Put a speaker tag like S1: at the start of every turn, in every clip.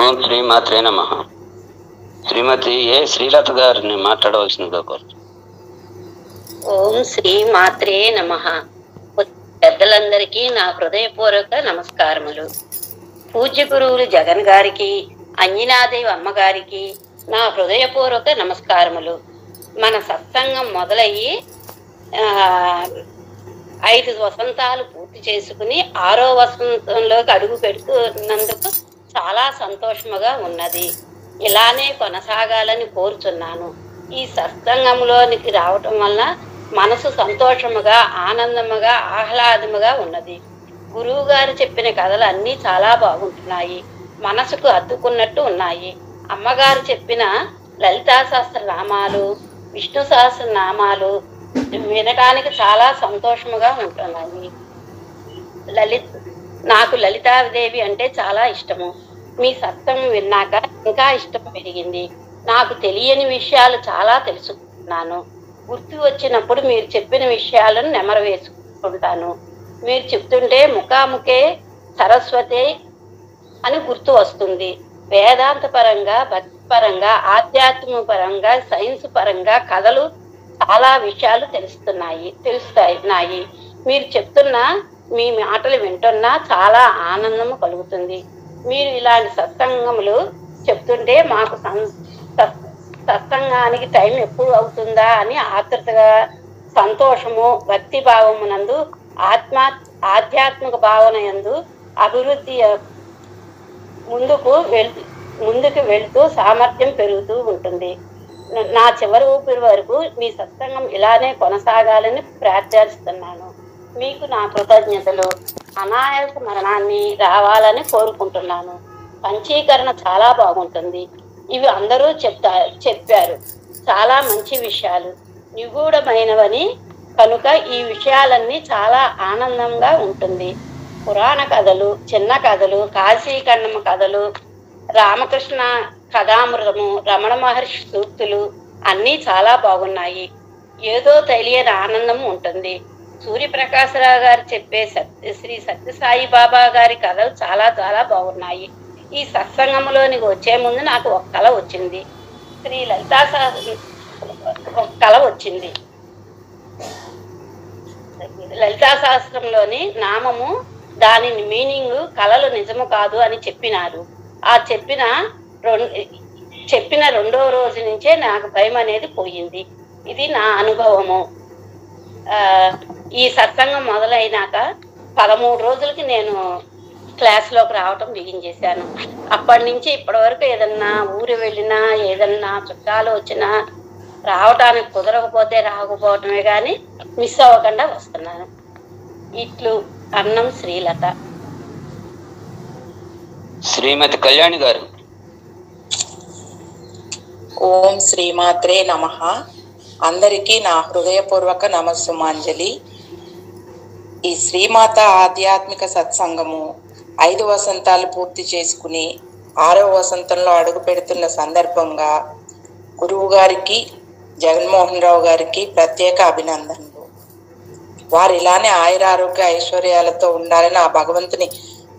S1: ఓం శ్రీ మాత్రే నమః. శ్రీమతి ఏ శ్రీలత గారిని మాట్లాడవలసిందిగా కోరుతున్నాను.
S2: ఓం శ్రీ మాత్రే నమః. పెద్దలందరికీ నా హృదయపూర్వక నమస్కారములు. పూజ్య గురువులు జగన్ గారికి, అంజనాదేవి అమ్మగారికి నా హృదయపూర్వక నమస్కారములు. మన సత్సంగం మొదలయ్యి 5 వసంతాలు పూర్తి చేసుకుని 6వ వసంతంలోకి అడుగు పెడుతున్నందుకు చాలా సంతోషముగా ఉన్నది. ఇలానే కొనసాగాలని కోరుచున్నాను. ఈ సత్సంగంలోనికి రావటం వల్ల మనసు సంతోషముగా, ఆనందముగా, ఆహ్లాదముగా ఉన్నది. గురువు గారు చెప్పిన కథలు అన్నీ చాలా బాగుంటున్నాయి, మనసుకు అద్దుకున్నట్టు ఉన్నాయి. అమ్మగారు చెప్పిన లలితా సహస్రనామాలు, విష్ణు సహస్రనామాలు వినటానికి చాలా సంతోషముగా ఉంటున్నాయి. నాకు లలితాదేవి అంటే చాలా ఇష్టము. మీ సత్సంగం విన్నాక ఇంకా ఇష్టం పెరిగింది. నాకు తెలియని విషయాలు చాలా తెలుసుకున్నాను. గుర్తు వచ్చినప్పుడు మీరు చెప్పిన విషయాలను నెమరు వేసుకుంటాను. మీరు చెప్తుంటే ముఖాముఖే సరస్వతి అని గుర్తు వస్తుంది. వేదాంత పరంగా, భక్తి పరంగా, ఆధ్యాత్మిక పరంగా, సైన్స్ పరంగా కథలు చాలా విషయాలు తెలుస్తాయి. మీరు చెప్తున్న మీ మాటలు వింటున్నా చాలా ఆనందము కలుగుతుంది. మీరు ఇలాంటి సత్సంగములు చెప్తుంటే మాకు సత్సంగానికి టైం ఎప్పుడు అవుతుందా అని ఆతృతగా, సంతోషము, భక్తి భావమునందు, ఆధ్యాత్మిక భావన యందు అభివృద్ధి ముందుకు వెళుతూ సామర్థ్యం పెరుగుతూ ఉంటుంది. నా చివరి ఊపిరి వరకు మీ సత్సంగం ఇలానే కొనసాగాలని ప్రార్థిస్తున్నాను. మీకు నా కృతజ్ఞతలు. అనాయాస మరణాన్ని రావాలని కోరుకుంటున్నాను. పంచీకరణ చాలా బాగుంటుంది. ఇవి అందరూ చెప్పారు. చాలా మంచి విషయాలు, నిగూఢమైనవని కనుక ఈ విషయాలన్నీ చాలా ఆనందంగా ఉంటుంది. పురాణ కథలు, చిన్న కథలు, కాశీఖండమ కథలు, రామకృష్ణ కథామృతము, రమణ మహర్షి సూక్తులు అన్నీ చాలా బాగున్నాయి. ఏదో తెలియని ఆనందం ఉంటుంది. సూర్యప్రకాశరావు గారు చెప్పే శ్రీ సత్యసాయి బాబా గారి కథలు చాలా చాలా బాగున్నాయి. ఈ సత్సంగంలోనికి వచ్చే ముందు నాకు ఒక కళ వచ్చింది. శ్రీ లలితా ఒక కళ వచ్చింది. లలితా సహస్రంలోని నామము, దాని మీనింగ్ కళలు నిజము కాదు అని చెప్పినారు. ఆ చెప్పిన 2వ రోజు నుంచే నాకు భయం అనేది పోయింది. ఇది నా అనుభవము. ఈ సత్సంగం మొదలైనాక 13 రోజులకి నేను క్లాస్లోకి రావటం బిగించేశాను. అప్పటి నుంచి ఇప్పటి వరకు ఏదన్నా ఊరు వెళ్ళినా, ఏదన్నా చుట్టాలు వచ్చినా రావటానికి కుదరకపోతే రాకపోవటమే కానీ మిస్ అవ్వకుండా వస్తున్నాను. ఇట్లు అన్నం శ్రీలత.
S1: శ్రీమతి కళ్యాణి గారు.
S3: ఓం శ్రీమాత్రే నమః. అందరికీ నా హృదయపూర్వక నమస్సుమాంజలి. ఈ శ్రీమాత ఆధ్యాత్మిక సత్సంగము 5 వసంతాలు పూర్తి చేసుకుని 6వ వసంతంలో అడుగు పెడుతున్న సందర్భంగా గురువు గారికి, జగన్మోహన్ రావు గారికి ప్రత్యేక అభినందనలు. వారు ఇలానే ఆయురారోగ్య ఐశ్వర్యాలతో ఉండాలని ఆ భగవంతుని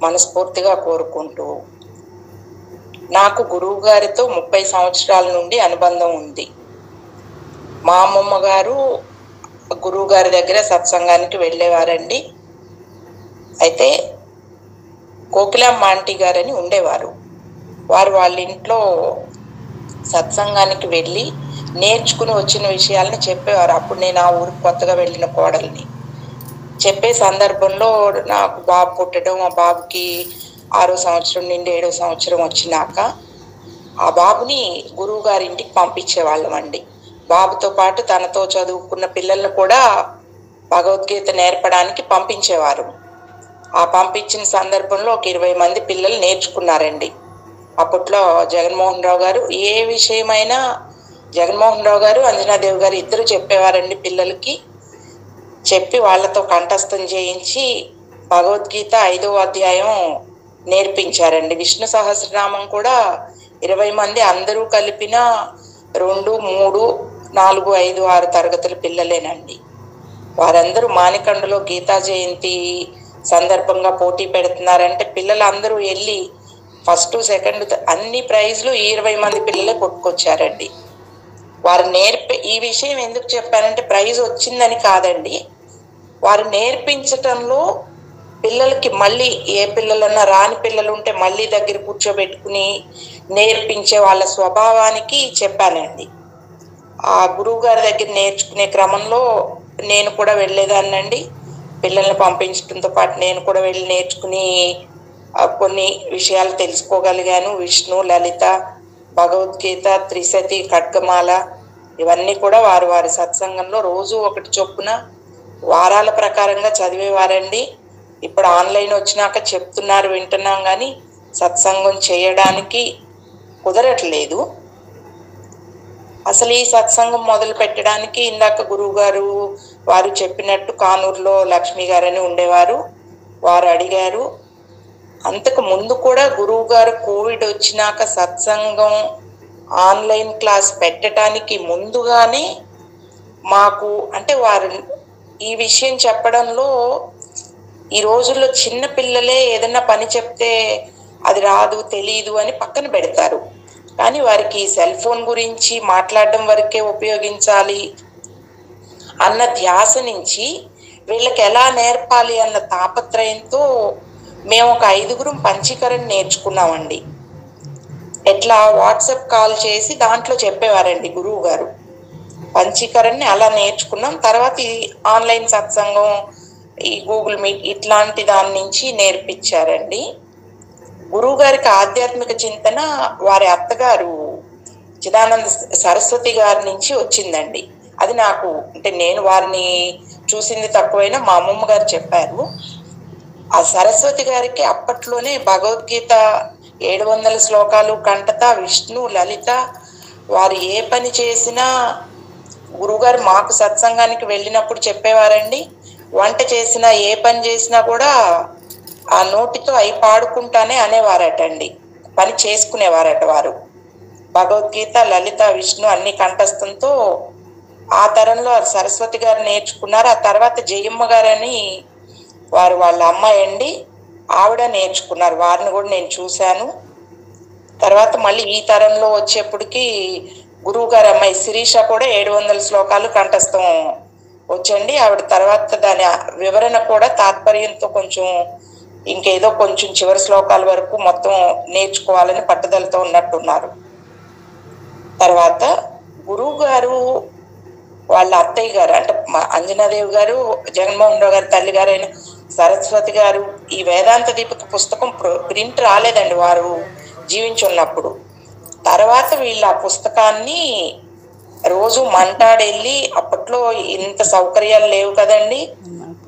S3: మనస్ఫూర్తిగా కోరుకుంటూ, నాకు గురువు గారితో 30 సంవత్సరాల నుండి అనుబంధం ఉంది. మా అమ్మమ్మ గారు గురువు గారి దగ్గర సత్సంగానికి వెళ్ళేవారండి. అయితే కోకిలమ్మ ఆంటీ గారని ఉండేవారు. వారు వాళ్ళ ఇంట్లో సత్సంగానికి వెళ్ళి నేర్చుకుని వచ్చిన విషయాలను చెప్పేవారు. అప్పుడు నేను ఆ ఊరికి కొత్తగా వెళ్ళిన కోడల్ని. చెప్పే సందర్భంలో నాకు బాబు పుట్టడం, ఆ బాబుకి 6వ సంవత్సరం నుండి 7వ సంవత్సరం వచ్చినాక ఆ బాబుని గురువు గారి ఇంటికి పంపించేవాళ్ళం అండి. బాబుతో పాటు తనతో చదువుకున్న పిల్లలను కూడా భగవద్గీత నేర్పడానికి పంపించేవారు. ఆ పంపించిన సందర్భంలో ఒక 20 మంది పిల్లలు నేర్చుకున్నారండి. అప్పట్లో జగన్మోహన్ రావు గారు ఏ విషయమైనా జగన్మోహన్ రావు గారు, అంజనాదేవి గారు ఇద్దరు చెప్పేవారండి. పిల్లలకి చెప్పి వాళ్ళతో కంఠస్థం చేయించి భగవద్గీత 5వ అధ్యాయం నేర్పించారండి. విష్ణు సహస్రనామం కూడా 20 మంది అందరూ కలిపిన 2, 3, 4, 5, 6 తరగతుల పిల్లలేనండి. వారందరూ మానికండలో గీతా జయంతి సందర్భంగా పోటీ పెడుతున్నారంటే పిల్లలందరూ వెళ్ళి ఫస్ట్ సెకండ్ అన్ని ప్రైజ్లు 20 మంది పిల్లలే కొట్టుకొచ్చారండి. వారు ఈ విషయం ఎందుకు చెప్పానంటే ప్రైజ్ వచ్చిందని కాదండి, వారు నేర్పించటంలో పిల్లలకి మళ్ళీ ఏ పిల్లలన్నా రాని పిల్లలు ఉంటే మళ్ళీ దగ్గర కూర్చోబెట్టుకుని నేర్పించే వాళ్ళ స్వభావానికి చెప్పానండి. ఆ గురువు గారి దగ్గర నేర్చుకునే క్రమంలో నేను కూడా వెళ్ళేదాన్నండి. పిల్లల్ని పంపించడంతో పాటు నేను కూడా వెళ్ళి నేర్చుకుని కొన్ని విషయాలు తెలుసుకోగలిగాను. విష్ణు, లలిత, భగవద్గీత, త్రిశతి, ఖడ్గమాల ఇవన్నీ కూడా వారి సత్సంగంలో రోజు ఒకటి చొప్పున వారాల ప్రకారంగా చదివేవారండి. ఇప్పుడు ఆన్లైన్ వచ్చినాక చెప్తున్నారు, వింటున్నాం, కానీ సత్సంగం చేయడానికి కుదరట్లేదు. అసలు ఈ సత్సంగం మొదలు పెట్టడానికి ఇందాక గురువు గారు వారు చెప్పినట్టు కానూరులో లక్ష్మి గారని ఉండేవారు, వారు అడిగారు. అంతకు ముందు కూడా గురువు గారు కోవిడ్ వచ్చినాక సత్సంగం ఆన్లైన్ క్లాస్ పెట్టడానికి ముందుగానే మాకు అంటే వారు ఈ విషయం చెప్పడంలో, ఈ రోజుల్లో చిన్న పిల్లలే ఏదన్నా పని చెప్తే అది రాదు తెలీదు అని పక్కన పెడతారు, కానీ వారికి సెల్ ఫోన్ గురించి మాట్లాడడం వరకే ఉపయోగించాలి అన్న ధ్యాస నుంచి వీళ్ళకి ఎలా నేర్పాలి అన్న తాపత్రయంతో మేము ఒక 5గురం పంచీకరణ నేర్చుకున్నామండి. ఎట్లా వాట్సాప్ కాల్ చేసి దాంట్లో చెప్పేవారండి గురువు గారు. పంచీకరణని అలా నేర్చుకున్నాం. తర్వాత ఈ ఆన్లైన్ సత్సంగం, ఈ గూగుల్ మీట్ ఇట్లాంటి దాని నుంచి నేర్పించారండి. గురువు గారికి ఆధ్యాత్మిక చింతన వారి అత్తగారు చిదానంద సరస్వతి గారి నుంచి వచ్చిందండి. అది నాకు అంటే నేను వారిని చూసింది తక్కువైనా మా అమ్మమ్మ గారు చెప్పారు. ఆ సరస్వతి గారికి అప్పట్లోనే భగవద్గీత 700 శ్లోకాలు కంటత, విష్ణు, లలిత, వారు ఏ పని చేసినా గురువుగారు మాకు సత్సంగానికి వెళ్ళినప్పుడు చెప్పేవారండి. వంట చేసినా ఏ పని చేసినా కూడా ఆ నోటితో అయి పాడుకుంటానే అనేవారటండి, పని చేసుకునేవారట వారు. భగవద్గీత, లలిత, విష్ణు అన్ని కంఠస్థంతో ఆ తరంలో సరస్వతి గారు నేర్చుకున్నారు. ఆ తర్వాత జయమ్మ గారని వాళ్ళ అమ్మాయి అండి, ఆవిడ నేర్చుకున్నారు. వారిని కూడా నేను చూశాను. తర్వాత మళ్ళీ ఈ తరంలో వచ్చేప్పటికి గురువు గారి అమ్మాయి శిరీష కూడా 700 శ్లోకాలు కంఠస్థం వచ్చండి. ఆవిడ తర్వాత దాని వివరణ కూడా తాత్పర్యంతో కొంచెం ఇంకేదో కొంచెం చివరి శ్లోకాల వరకు మొత్తం నేర్చుకోవాలని పట్టుదలతో ఉన్నట్టున్నారు. తర్వాత గురువు గారు వాళ్ళ అత్తయ్య గారు అంటే అంజనాదేవి గారు, జగన్మోహన్ రావు గారి తల్లి గారు అయిన సరస్వతి గారు ఈ వేదాంత దీపిక పుస్తకం ప్రింట్ రాలేదండి వారు జీవించున్నప్పుడు. తర్వాత వీళ్ళ ఆ పుస్తకాన్ని రోజు మంటాడెళ్ళి, అప్పట్లో ఇంత సౌకర్యాలు లేవు కదండి,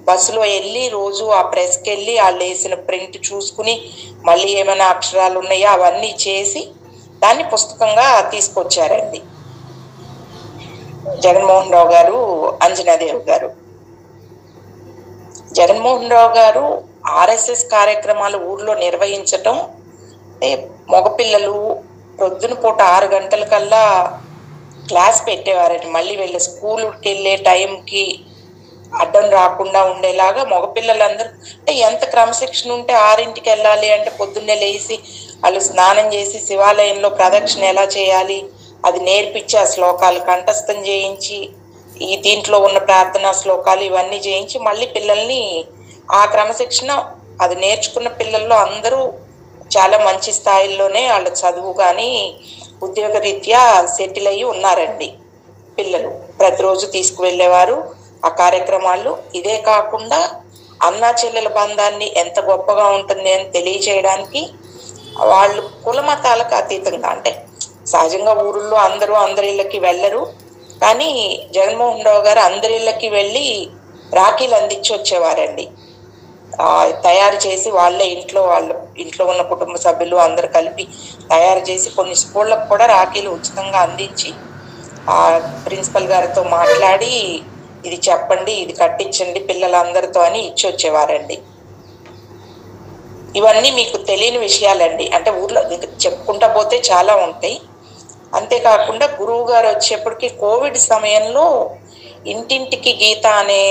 S3: బస్సులో వెళ్ళి రోజు ఆ ప్రెస్కి వెళ్ళి వాళ్ళు వేసిన ప్రింట్ చూసుకుని మళ్ళీ ఏమైనా అక్షరాలు ఉన్నాయో అవన్నీ చేసి దాన్ని పుస్తకంగా తీసుకొచ్చారండి జగన్మోహన్ రావు గారు, అంజనాదేవి గారు. జగన్మోహన్ రావు గారు ఆర్ఎస్ఎస్ కార్యక్రమాలు ఊర్లో నిర్వహించటం, మగపిల్లలు ప్రొద్దున పూట 6 గంటలకల్లా క్లాస్ పెట్టేవారండి. మళ్ళీ వీళ్ళ స్కూల్కి వెళ్ళే టైంకి అడ్డం రాకుండా ఉండేలాగా మగపిల్లలందరూ అంటే ఎంత క్రమశిక్షణ ఉంటే 6ంటికి వెళ్ళాలి అంటే పొద్దున్నే లేచి వాళ్ళు స్నానం చేసి శివాలయంలో ప్రదక్షిణ ఎలా చేయాలి అది నేర్పించి ఆ శ్లోకాలు కంఠస్థం చేయించి ఈ దీంట్లో ఉన్న ప్రార్థనా శ్లోకాలు ఇవన్నీ చేయించి మళ్ళీ పిల్లల్ని ఆ క్రమశిక్షణ అది నేర్చుకున్న పిల్లల్లో అందరూ చాలా మంచి స్థాయిల్లోనే వాళ్ళ చదువు కానీ ఉద్యోగ రీత్యా సెటిల్ అయ్యి ఉన్నారండి. పిల్లలు ప్రతిరోజు తీసుకువెళ్ళేవారు ఆ కార్యక్రమాలు. ఇదే కాకుండా అన్నా చెల్లెల బంధాన్ని ఎంత గొప్పగా ఉంటుంది అని తెలియచేయడానికి వాళ్ళు కుల మతాలకు అతీతంగా అంటే సహజంగా ఊరుల్లో అందరి ఇళ్ళకి వెళ్ళరు, కానీ జగన్మోహన్ రావు గారు అందరి ఇళ్ళకి వెళ్ళి రాఖీలు అందించి వచ్చేవారండి. తయారు చేసి వాళ్ళే ఇంట్లో ఉన్న కుటుంబ సభ్యులు అందరు కలిపి తయారు చేసి కొన్ని స్కూళ్ళకు కూడా రాఖీలు ఉచితంగా అందించి ఆ ప్రిన్సిపల్ గారితో మాట్లాడి ఇది చెప్పండి, ఇది కట్టించండి పిల్లలందరితో అని ఇచ్చి వచ్చేవారండి. ఇవన్నీ మీకు తెలియని విషయాలండి, అంటే ఊర్లో చెప్పుకుంటా పోతే చాలా ఉంటాయి. అంతేకాకుండా గురువు గారు వచ్చేప్పటికి కోవిడ్ సమయంలో ఇంటింటికి గీత అనే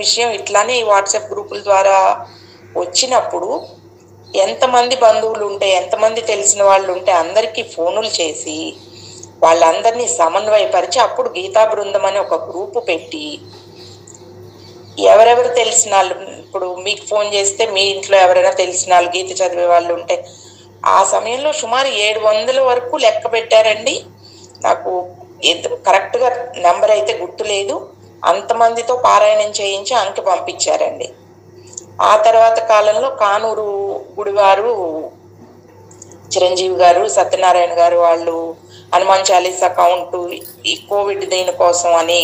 S3: విషయం ఇట్లానే వాట్సాప్ గ్రూపుల ద్వారా వచ్చినప్పుడు ఎంతమంది బంధువులు ఉంటే, ఎంతమంది తెలిసిన వాళ్ళు ఉంటే అందరికీ ఫోనులు చేసి వాళ్ళందరినీ సమన్వయపరిచి అప్పుడు గీతా బృందం అని ఒక గ్రూపు పెట్టి ఎవరెవరు తెలిసిన వాళ్ళు, ఇప్పుడు మీకు ఫోన్ చేస్తే మీ ఇంట్లో ఎవరైనా తెలిసిన వాళ్ళు గీత చదివే వాళ్ళు ఉంటే ఆ సమయంలో సుమారు 700 వరకు లెక్క పెట్టారండి. నాకు కరెక్ట్గా నెంబర్ అయితే గుర్తులేదు. అంతమందితో పారాయణం చేయించి అంకె పంపించారండి. ఆ తర్వాత కాలంలో కానూరు గుడివారు చిరంజీవి గారు, సత్యనారాయణ గారు వాళ్ళు హనుమాన్ చాలీసా కౌంట్ ఈ కోవిడ్ దీనికోసం అని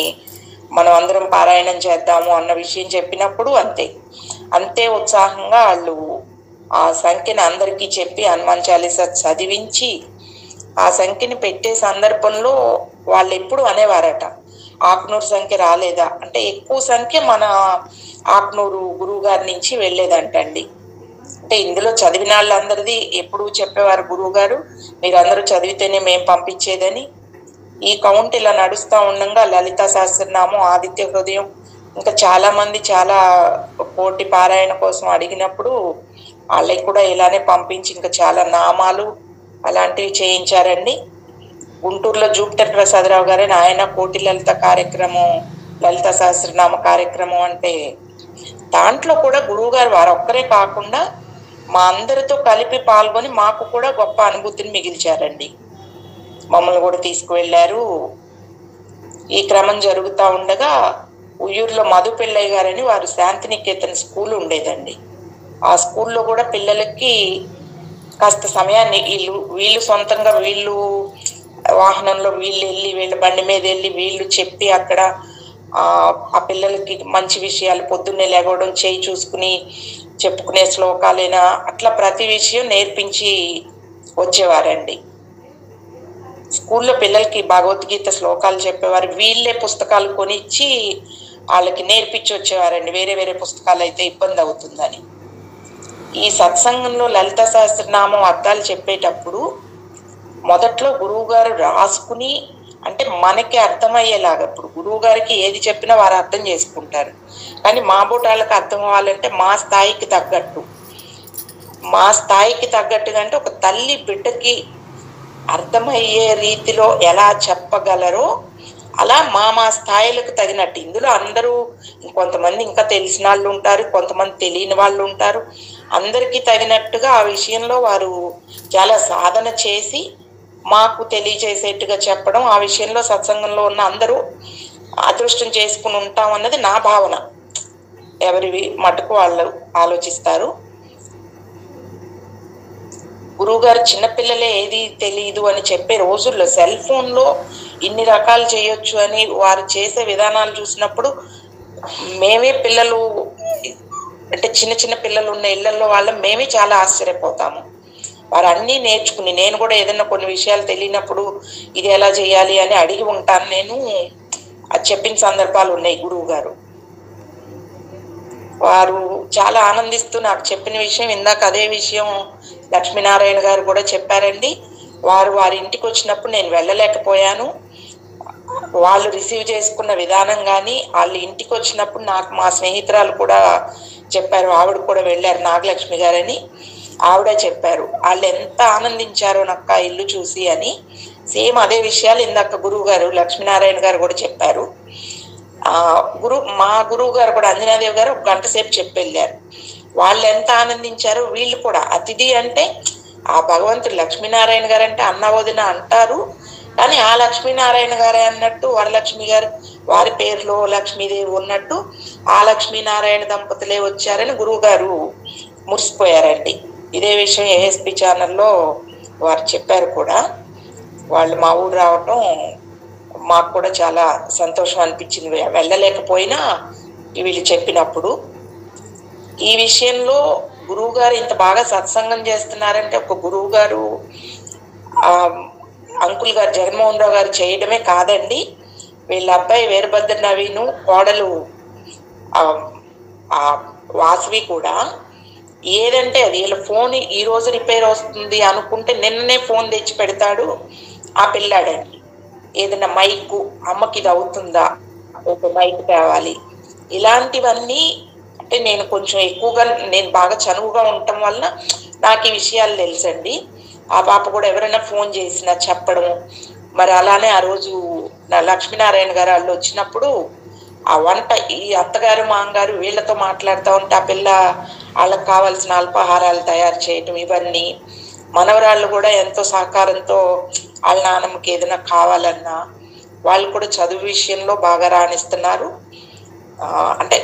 S3: మనం అందరం పారాయణం చేద్దాము అన్న విషయం చెప్పినప్పుడు అంతే ఉత్సాహంగా వాళ్ళు ఆ సంఖ్యను అందరికీ చెప్పి హనుమాన్ చాలీసా చదివించి ఆ సంఖ్యని పెట్టే సందర్భంలో వాళ్ళు ఎప్పుడు అనేవారట, ఆకునూరు సంఖ్య రాలేదా అంటే ఎక్కువ సంఖ్య మన ఆకునూరు గురువు గారి నుంచి వెళ్ళేదంటండి. అంటే ఇందులో చదివిన వాళ్ళందరిది ఎప్పుడు చెప్పేవారు గురువు గారు, మీరందరూ చదివితేనే మేము పంపించేదని. ఈ కౌంట్ ఇలా నడుస్తూ ఉండగా లలితా సహస్రనామం, ఆదిత్య హృదయం, ఇంకా చాలా మంది చాలా కోటి పారాయణ కోసం అడిగినప్పుడు వాళ్ళకి కూడా ఇలానే పంపించి ఇంకా చాలా నామాలు అలాంటివి చేయించారండి. గుంటూరులో జూపిటర్ ప్రసాదరావు గారని ఆయన కోటి లలిత కార్యక్రమం, లలిత సహస్రనామ కార్యక్రమం అంటే దాంట్లో కూడా గురువు గారు వారు ఒక్కరే కాకుండా మా అందరితో కలిపి పాల్గొని మాకు కూడా గొప్ప అనుభూతిని మిగిల్చారండి. మమ్మల్ని కూడా తీసుకువెళ్ళారు. ఈ క్రమం జరుగుతూ ఉండగా ఉయ్యూరులో మధు పిల్లయ్య గారని వారు శాంతినికేతన్ స్కూల్ ఉండేదండి. ఆ స్కూల్లో కూడా పిల్లలకి కాస్త సమయాన్ని వీళ్ళు సొంతంగా వీళ్ళు వాహనంలో వీళ్ళు వెళ్ళి వీళ్ళ బండి మీద వెళ్ళి వీళ్ళు చెప్పి అక్కడ ఆ పిల్లలకి మంచి విషయాలు పొద్దున్నే లేవడం, చేయి చూసుకుని చెప్పుకునే శ్లోకాలైనా అట్లా ప్రతి విషయం నేర్పించి వచ్చేవారండి. స్కూల్లో పిల్లలకి భగవద్గీత శ్లోకాలు చెప్పేవారు. వీళ్ళే పుస్తకాలు కొనిచ్చి వాళ్ళకి నేర్పించి వచ్చేవారండి, వేరే వేరే పుస్తకాలు అయితే ఇబ్బంది అవుతుందని. ఈ సత్సంగంలో లలిత సహస్రనామం అర్థాలు చెప్పేటప్పుడు మొదట్లో గురువు గారు రాసుకుని, అంటే మనకి అర్థమయ్యేలాగా, ఇప్పుడు గురువు గారికి ఏది చెప్పినా వారు అర్థం చేసుకుంటారు, కానీ మా బోటాలకు అర్థం అవ్వాలంటే మా స్థాయికి తగ్గట్టుగా అంటే ఒక తల్లి బిడ్డకి అర్థమయ్యే రీతిలో ఎలా చెప్పగలరో అలా మా స్థాయిలకు తగినట్టు. ఇందులో అందరూ కొంతమంది ఇంకా తెలిసిన వాళ్ళు ఉంటారు, కొంతమంది తెలియని వాళ్ళు ఉంటారు. అందరికీ తగినట్టుగా ఆ విషయంలో వారు చాలా సాధన చేసి మాకు తెలియజేసేట్టుగా చెప్పడం, ఆ విషయంలో సత్సంగంలో ఉన్న అందరూ అదృష్టం చేసుకుని ఉంటాం అన్నది నా భావన. ఎవరి మటుకు వాళ్ళు ఆలోచిస్తారు. గురువుగారు చిన్నపిల్లలే ఏది తెలియదు అని చెప్పే రోజుల్లో సెల్ ఫోన్లో ఇన్ని రకాలు చేయొచ్చు అని వారు చేసే విధానాలు చూసినప్పుడు మేమే పిల్లలు, అంటే చిన్న పిల్లలు ఉన్న ఇళ్లలో మేమే చాలా ఆశ్చర్యపోతాము. వారు అన్నీ నేర్చుకుని, నేను కూడా ఏదైనా కొన్ని విషయాలు తెలియనప్పుడు ఇది ఎలా చేయాలి అని అడిగి ఉంటాను. నేను అది చెప్పిన సందర్భాలు ఉన్నాయి. గురువు గారు వారు చాలా ఆనందిస్తూ నాకు చెప్పిన విషయం, ఇందాక అదే విషయం లక్ష్మీనారాయణ గారు కూడా చెప్పారండి. వారి ఇంటికి వచ్చినప్పుడు నేను వెళ్ళలేకపోయాను. వాళ్ళు రిసీవ్ చేసుకున్న విధానం కానీ, వాళ్ళు ఇంటికి వచ్చినప్పుడు నాకు మా స్నేహితురాలు కూడా చెప్పారు, ఆవిడ కూడా వెళ్ళారు, నాగలక్ష్మి గారని, ఆవిడ చెప్పారు వాళ్ళు ఎంత ఆనందించారో నాకు ఆ ఇల్లు చూసి అని. సేమ్ అదే విషయాలు ఇందాక గురువు గారు లక్ష్మీనారాయణ గారు కూడా చెప్పారు. మా గురువు గారు కూడా అంజనాదేవి గారు 1 గంట సేపు చెప్పి వెళ్ళారు. వాళ్ళు ఎంత ఆనందించారో వీళ్ళు కూడా. అతిథి అంటే ఆ భగవంతుడు లక్ష్మీనారాయణ గారు అంటే అన్న వదిన అంటారు, కానీ ఆ లక్ష్మీనారాయణ గారే అన్నట్టు వరలక్ష్మి గారు వారి పేరులో లక్ష్మీదేవి ఉన్నట్టు ఆ లక్ష్మీనారాయణ దంపతులే వచ్చారని గురువు గారు మురిసిపోయారండి. ఇదే విషయం ఏఎస్పి ఛానల్లో వారు చెప్పారు కూడా. వాళ్ళు మా ఊరు రావటం మాకు కూడా చాలా సంతోషం అనిపించింది, వెళ్ళలేకపోయినా వీళ్ళు చెప్పినప్పుడు. ఈ విషయంలో గురువు గారు ఇంత బాగా సత్సంగం చేస్తున్నారంటే ఒక గురువు గారు అంకుల్ గారు జగన్మోహన్ రావు గారు చేయడమే కాదండి, వీళ్ళ అబ్బాయి వీరభద్ర నవీను, కోడలు వాసవి కూడా ఏదంటే అది, వీళ్ళ ఫోన్ ఈ రోజు రిపేర్ వస్తుంది అనుకుంటే నిన్ననే ఫోన్ తెచ్చి పెడతాడు ఆ పిల్లాడండి. ఏదైనా మైకు, అమ్మకి ఇది అవుతుందా, ఒక మైక్ తేవాలి, ఇలాంటివన్నీ. అంటే నేను కొంచెం ఎక్కువగా, నేను బాగా చనువుగా ఉండటం వలన నాకు ఈ విషయాలు తెలుసండి. ఆ పాప కూడా ఎవరైనా ఫోన్ చేసినా చెప్పడం. మరి అలానే ఆ రోజు లక్ష్మీనారాయణ గారు వాళ్ళు వచ్చినప్పుడు ఆ వంట ఈ అత్తగారు మామగారు వీళ్ళతో మాట్లాడుతూ ఉంటే ఆ పిల్ల వాళ్ళకి కావాల్సిన అల్పాహారాలు తయారు చేయటం, ఇవన్నీ మనవరాళ్ళు కూడా ఎంతో సహకారంతో వాళ్ళ నాన్నమ్మకి ఏదైనా కావాలన్నా వాళ్ళు కూడా చదువు విషయంలో బాగా రాణిస్తున్నారు. అంటే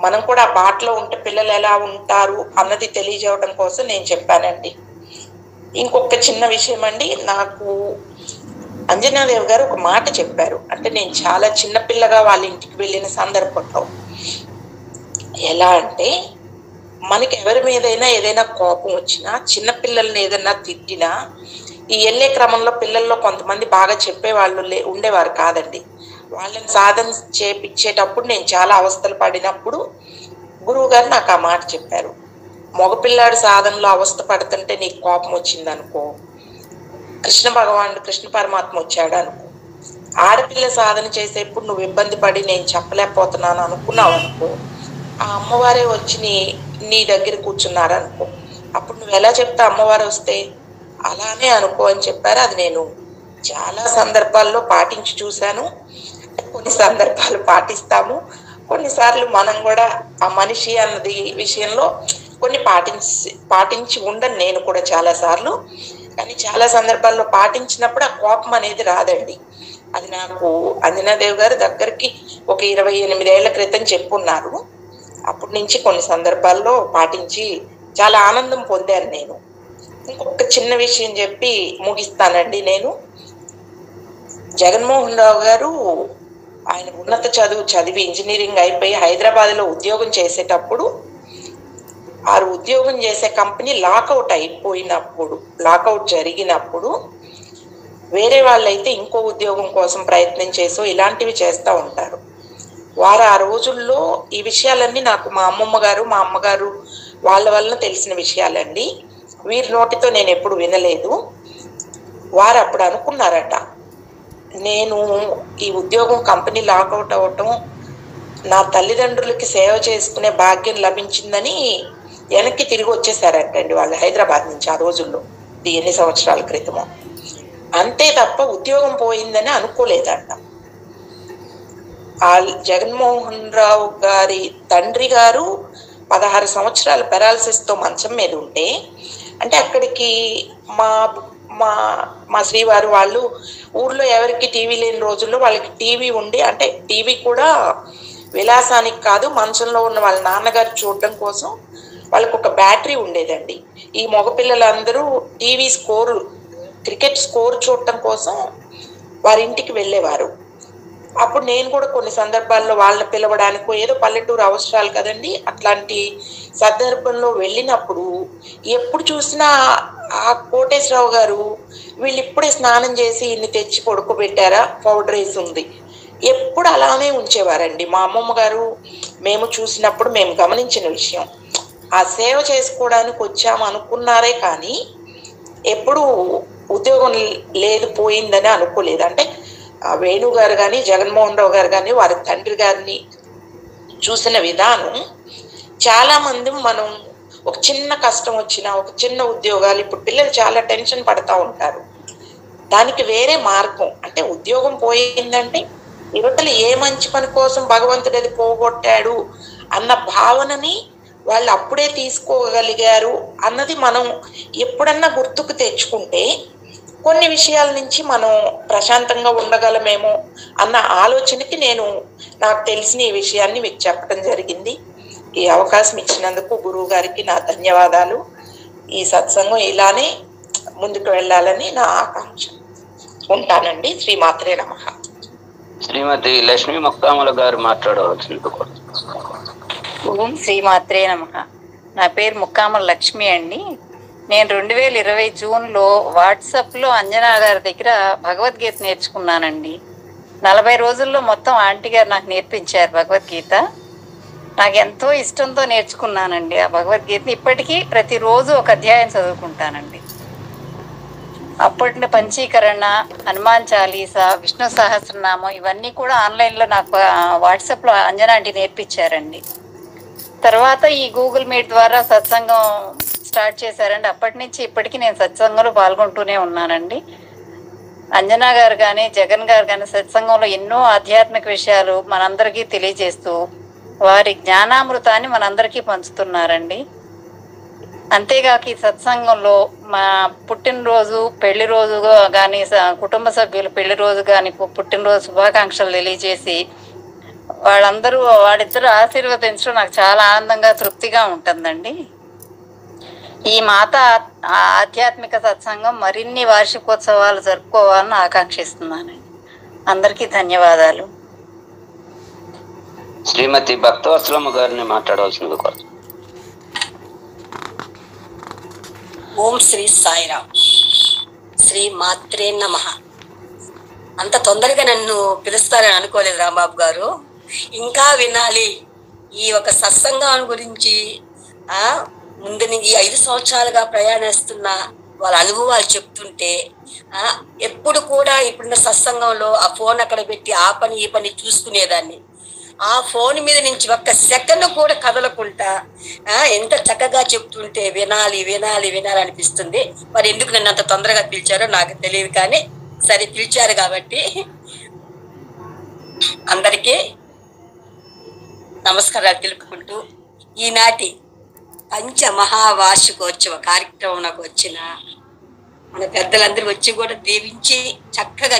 S3: మనం కూడా ఆ బాటలో ఉంటే పిల్లలు ఎలా ఉంటారు అన్నది తెలియజేయడం కోసం నేను చెప్పానండి. ఇంకొక చిన్న విషయం అండి, నాకు అంజనాదేవి గారు ఒక మాట చెప్పారు. అంటే నేను చాలా చిన్నపిల్లగా వాళ్ళ ఇంటికి వెళ్ళిన సందర్భంలో ఎలా అంటే, మనకి ఎవరి మీదైనా ఏదైనా కోపం వచ్చినా, చిన్నపిల్లల్ని ఏదైనా తిట్టినా ఈ వెళ్ళే క్రమంలో పిల్లల్లో కొంతమంది బాగా చెప్పేవాళ్ళు ఉండేవారు కాదండి. వాళ్ళని సాధన చేపించేటప్పుడు నేను చాలా అవస్థలు పడినప్పుడు గురువు గారు నాకు ఆ మాట చెప్పారు. మగపిల్లాడు సాధనలో అవస్థ పడుతుంటే నీకు కోపం వచ్చిందనుకో, కృష్ణ పరమాత్మ వచ్చాడు అనుకో, ఆడపిల్ల సాధన చేసేప్పుడు నువ్వు ఇబ్బంది పడి నేను చెప్పలేకపోతున్నాను అనుకున్నావు అనుకో, ఆ అమ్మవారే వచ్చి నీ దగ్గర కూర్చున్నారు అనుకో, అప్పుడు నువ్వు ఎలా చెప్తా అమ్మవారు వస్తే అలానే అనుకో అని చెప్పారు. అది నేను చాలా సందర్భాల్లో పాటించి చూశాను. కొన్ని సందర్భాలు పాటిస్తాము, కొన్నిసార్లు మనం కూడా ఆ మనిషి అన్నది విషయంలో కొన్ని పాటించి ఉండను నేను కూడా చాలా సార్లు. కానీ చాలా సందర్భాల్లో పాటించినప్పుడు ఆ కోపం అనేది రాదండి. అది నాకు అంజనాదేవి గారు దగ్గరికి ఒక 28 ఏళ్ల క్రితం చెప్పున్నారు. అప్పటి నుంచి కొన్ని సందర్భాల్లో పాటించి చాలా ఆనందం పొందాను నేను. ఇంకొక చిన్న విషయం చెప్పి ముగిస్తానండి. నేను జగన్మోహన్ రావు గారు ఆయన ఉన్నత చదువు చదివి ఇంజనీరింగ్ అయిపోయి హైదరాబాద్లో ఉద్యోగం చేసేటప్పుడు, ఆ ఉద్యోగం చేసే కంపెనీ లాకౌట్ జరిగినప్పుడు వేరే వాళ్ళైతే ఇంకో ఉద్యోగం కోసం ప్రయత్నం చేసో ఇలాంటివి చేస్తూ ఉంటారు. వారు ఆ రోజుల్లో ఈ విషయాలన్నీ నాకు మా అమ్మమ్మ గారు మా అమ్మగారు వాళ్ళ వలన తెలిసిన విషయాలండి. వీరి నోటితో నేను ఎప్పుడు వినలేదు. వారు అప్పుడు అనుకున్నారట, నేను ఈ ఉద్యోగం కంపెనీ లాకౌట్ అవ్వటం నా తల్లిదండ్రులకి సేవ చేసుకునే భాగ్యం లభించిందని వెనక్కి తిరిగి వచ్చేసారంటండి వాళ్ళు హైదరాబాద్ నుంచి. ఆ రోజుల్లో ఎన్ని సంవత్సరాల క్రితమో. అంతే తప్ప ఉద్యోగం పోయిందని అనుకోలేదంట. ఆ జగన్మోహన్ రావు గారి తండ్రి గారు 16 సంవత్సరాల పెరాలసిస్ తో మంచం మీద ఉంటే, అంటే అక్కడికి మా శ్రీవారు వాళ్ళు ఊర్లో ఎవరికి టీవీ లేని రోజుల్లో వాళ్ళకి టీవీ ఉండి, అంటే టీవీ కూడా విలాసానికి కాదు, మంచంలో ఉన్న వాళ్ళ నాన్నగారు చూడడం కోసం వాళ్ళకు ఒక బ్యాటరీ ఉండేదండి. ఈ మగపిల్లలందరూ టీవీ క్రికెట్ స్కోర్ చూడటం కోసం వారింటికి వెళ్ళేవారు. అప్పుడు నేను కూడా కొన్ని సందర్భాల్లో వాళ్ళని పిలవడానికో ఏదో పల్లెటూరు అవసరాలు కదండి, అట్లాంటి సందర్భంలో వెళ్ళినప్పుడు ఎప్పుడు చూసినా ఆ కోటేశ్వరరావు గారు వీళ్ళు ఇప్పుడే స్నానం చేసి ఇన్ని తెచ్చి పడుకోబెట్టారా, పౌడర్ వేసి ఉంది, ఎప్పుడు అలానే ఉంచేవారండి. మా అమ్మమ్మ గారు మేము చూసినప్పుడు మేము గమనించిన విషయం. ఆ సేవ చేసుకోవడానికి వచ్చాము అనుకున్నారే కానీ ఎప్పుడు ఉద్యోగం లేదు పోయిందని అనుకోలేదు. అంటే వేణు గారు కానీ జగన్మోహన్ రావు గారు కానీ వారి తండ్రి గారిని చూసిన విధానం, చాలా మంది మనం ఒక చిన్న కష్టం వచ్చినా ఒక చిన్న ఉద్యోగాలు, ఇప్పుడు పిల్లలు చాలా టెన్షన్ పడతా ఉంటారు, దానికి వేరే మార్గం. అంటే ఉద్యోగం పోయిందంటే యువతలు ఏ మంచి పని కోసం భగవంతుడు అది పోగొట్టాడు అన్న భావనని వాళ్ళు అప్పుడే తీసుకోగలిగారు అన్నది మనం ఎప్పుడన్నా గుర్తుకు తెచ్చుకుంటే కొన్ని విషయాల నుంచి మనం ప్రశాంతంగా ఉండగలమేమో అన్న ఆలోచనకి నాకు తెలిసిన ఈ విషయాన్ని మీకు చెప్పడం జరిగింది. ఈ అవకాశం ఇచ్చినందుకు గురువు గారికి నా ధన్యవాదాలు. ఈ సత్సంగం ఇలానే ముందుకు వెళ్ళాలని నా ఆకాంక్ష. ఉంటానండి. శ్రీమాత్రే నమః.
S1: శ్రీమతి లక్ష్మీ ముక్కాముల గారు మాట్లాడవలసింది.
S4: ఓం శ్రీమాత్రే నమః. నా పేరు ముక్కాముల లక్ష్మి అండి. నేను 2020 జూన్లో వాట్సాప్లో అంజనా గారి దగ్గర భగవద్గీత నేర్చుకున్నానండి. 40 రోజుల్లో మొత్తం ఆంటీ గారు నాకు నేర్పించారు భగవద్గీత. నాకు ఎంతో ఇష్టంతో నేర్చుకున్నానండి ఆ భగవద్గీతని. ఇప్పటికీ ప్రతిరోజు ఒక అధ్యాయం చదువుకుంటానండి. అప్పటి పంచీకరణ, హనుమాన్ చాలీసా, విష్ణు సహస్రనామం ఇవన్నీ కూడా ఆన్లైన్లో నాకు వాట్సాప్లో అంజనా ఆంటీ నేర్పించారండి. తర్వాత ఈ గూగుల్ మీట్ ద్వారా సత్సంగం స్టార్ట్ చేశారండి. అప్పటి నుంచి ఇప్పటికీ నేను సత్సంగంలో పాల్గొంటూనే ఉన్నానండి. అంజనా గారు కానీ జగన్ గారు కానీ సత్సంగంలో ఎన్నో ఆధ్యాత్మిక విషయాలు మనందరికీ తెలియజేస్తూ వారి జ్ఞానామృతాన్ని మనందరికీ పంచుతున్నారండి. అంతేగాక ఈ సత్సంగంలో మా పుట్టినరోజు పెళ్లి రోజు కానీ కుటుంబ సభ్యులు పెళ్లి రోజు కానీ పుట్టినరోజు శుభాకాంక్షలు తెలియజేసి వాళ్ళిద్దరూ ఆశీర్వదించడం నాకు చాలా ఆనందంగా తృప్తిగా ఉంటుందండి. ఈ మాత ఆధ్యాత్మిక సత్సంగం మరిన్ని వార్షికోత్సవాలు జరుపుకోవాలని ఆకాంక్షిస్తున్నానండి. అందరికీ ధన్యవాదాలు.
S1: శ్రీమతి భక్తవత్సలమ్మ గారిని మాట్లాడవలసింది కోరు.
S5: ఓం శ్రీ సాయిరామ్. శ్రీ మాత్రే నమః. అంత తొందరగా నన్ను పిలుస్తారని అనుకోలేదు రాంబాబు గారు. ఇంకా వినాలి ఈ ఒక సత్సంగం గురించి. ముందు నుంచి 5 సంవత్సరాలుగా ప్రయాణిస్తున్న వాళ్ళ అనుభవాలు చెప్తుంటే ఎప్పుడు కూడా ఇప్పుడున్న సత్సంగంలో ఆ ఫోన్ అక్కడ పెట్టి ఆ పని ఈ పని చూసుకునేదాన్ని. ఆ ఫోన్ మీద నుంచి ఒక్క సెకండ్ కూడా కదలకుండా ఎంత చక్కగా చెప్తుంటే వినాలి వినాలి వినాలి అనిపిస్తుంది. మరి ఎందుకు నన్ను అంత తొందరగా పిలిచారో నాకు తెలియదు, కానీ సరే పిలిచారు కాబట్టి అందరికీ నమస్కారాలు తెలుపుకుంటూ ఈనాటి పంచమహావార్షికోత్సవ కార్యక్రమం నాకు వచ్చిన మన పెద్దలందరూ వచ్చి కూడా దీవించి చక్కగా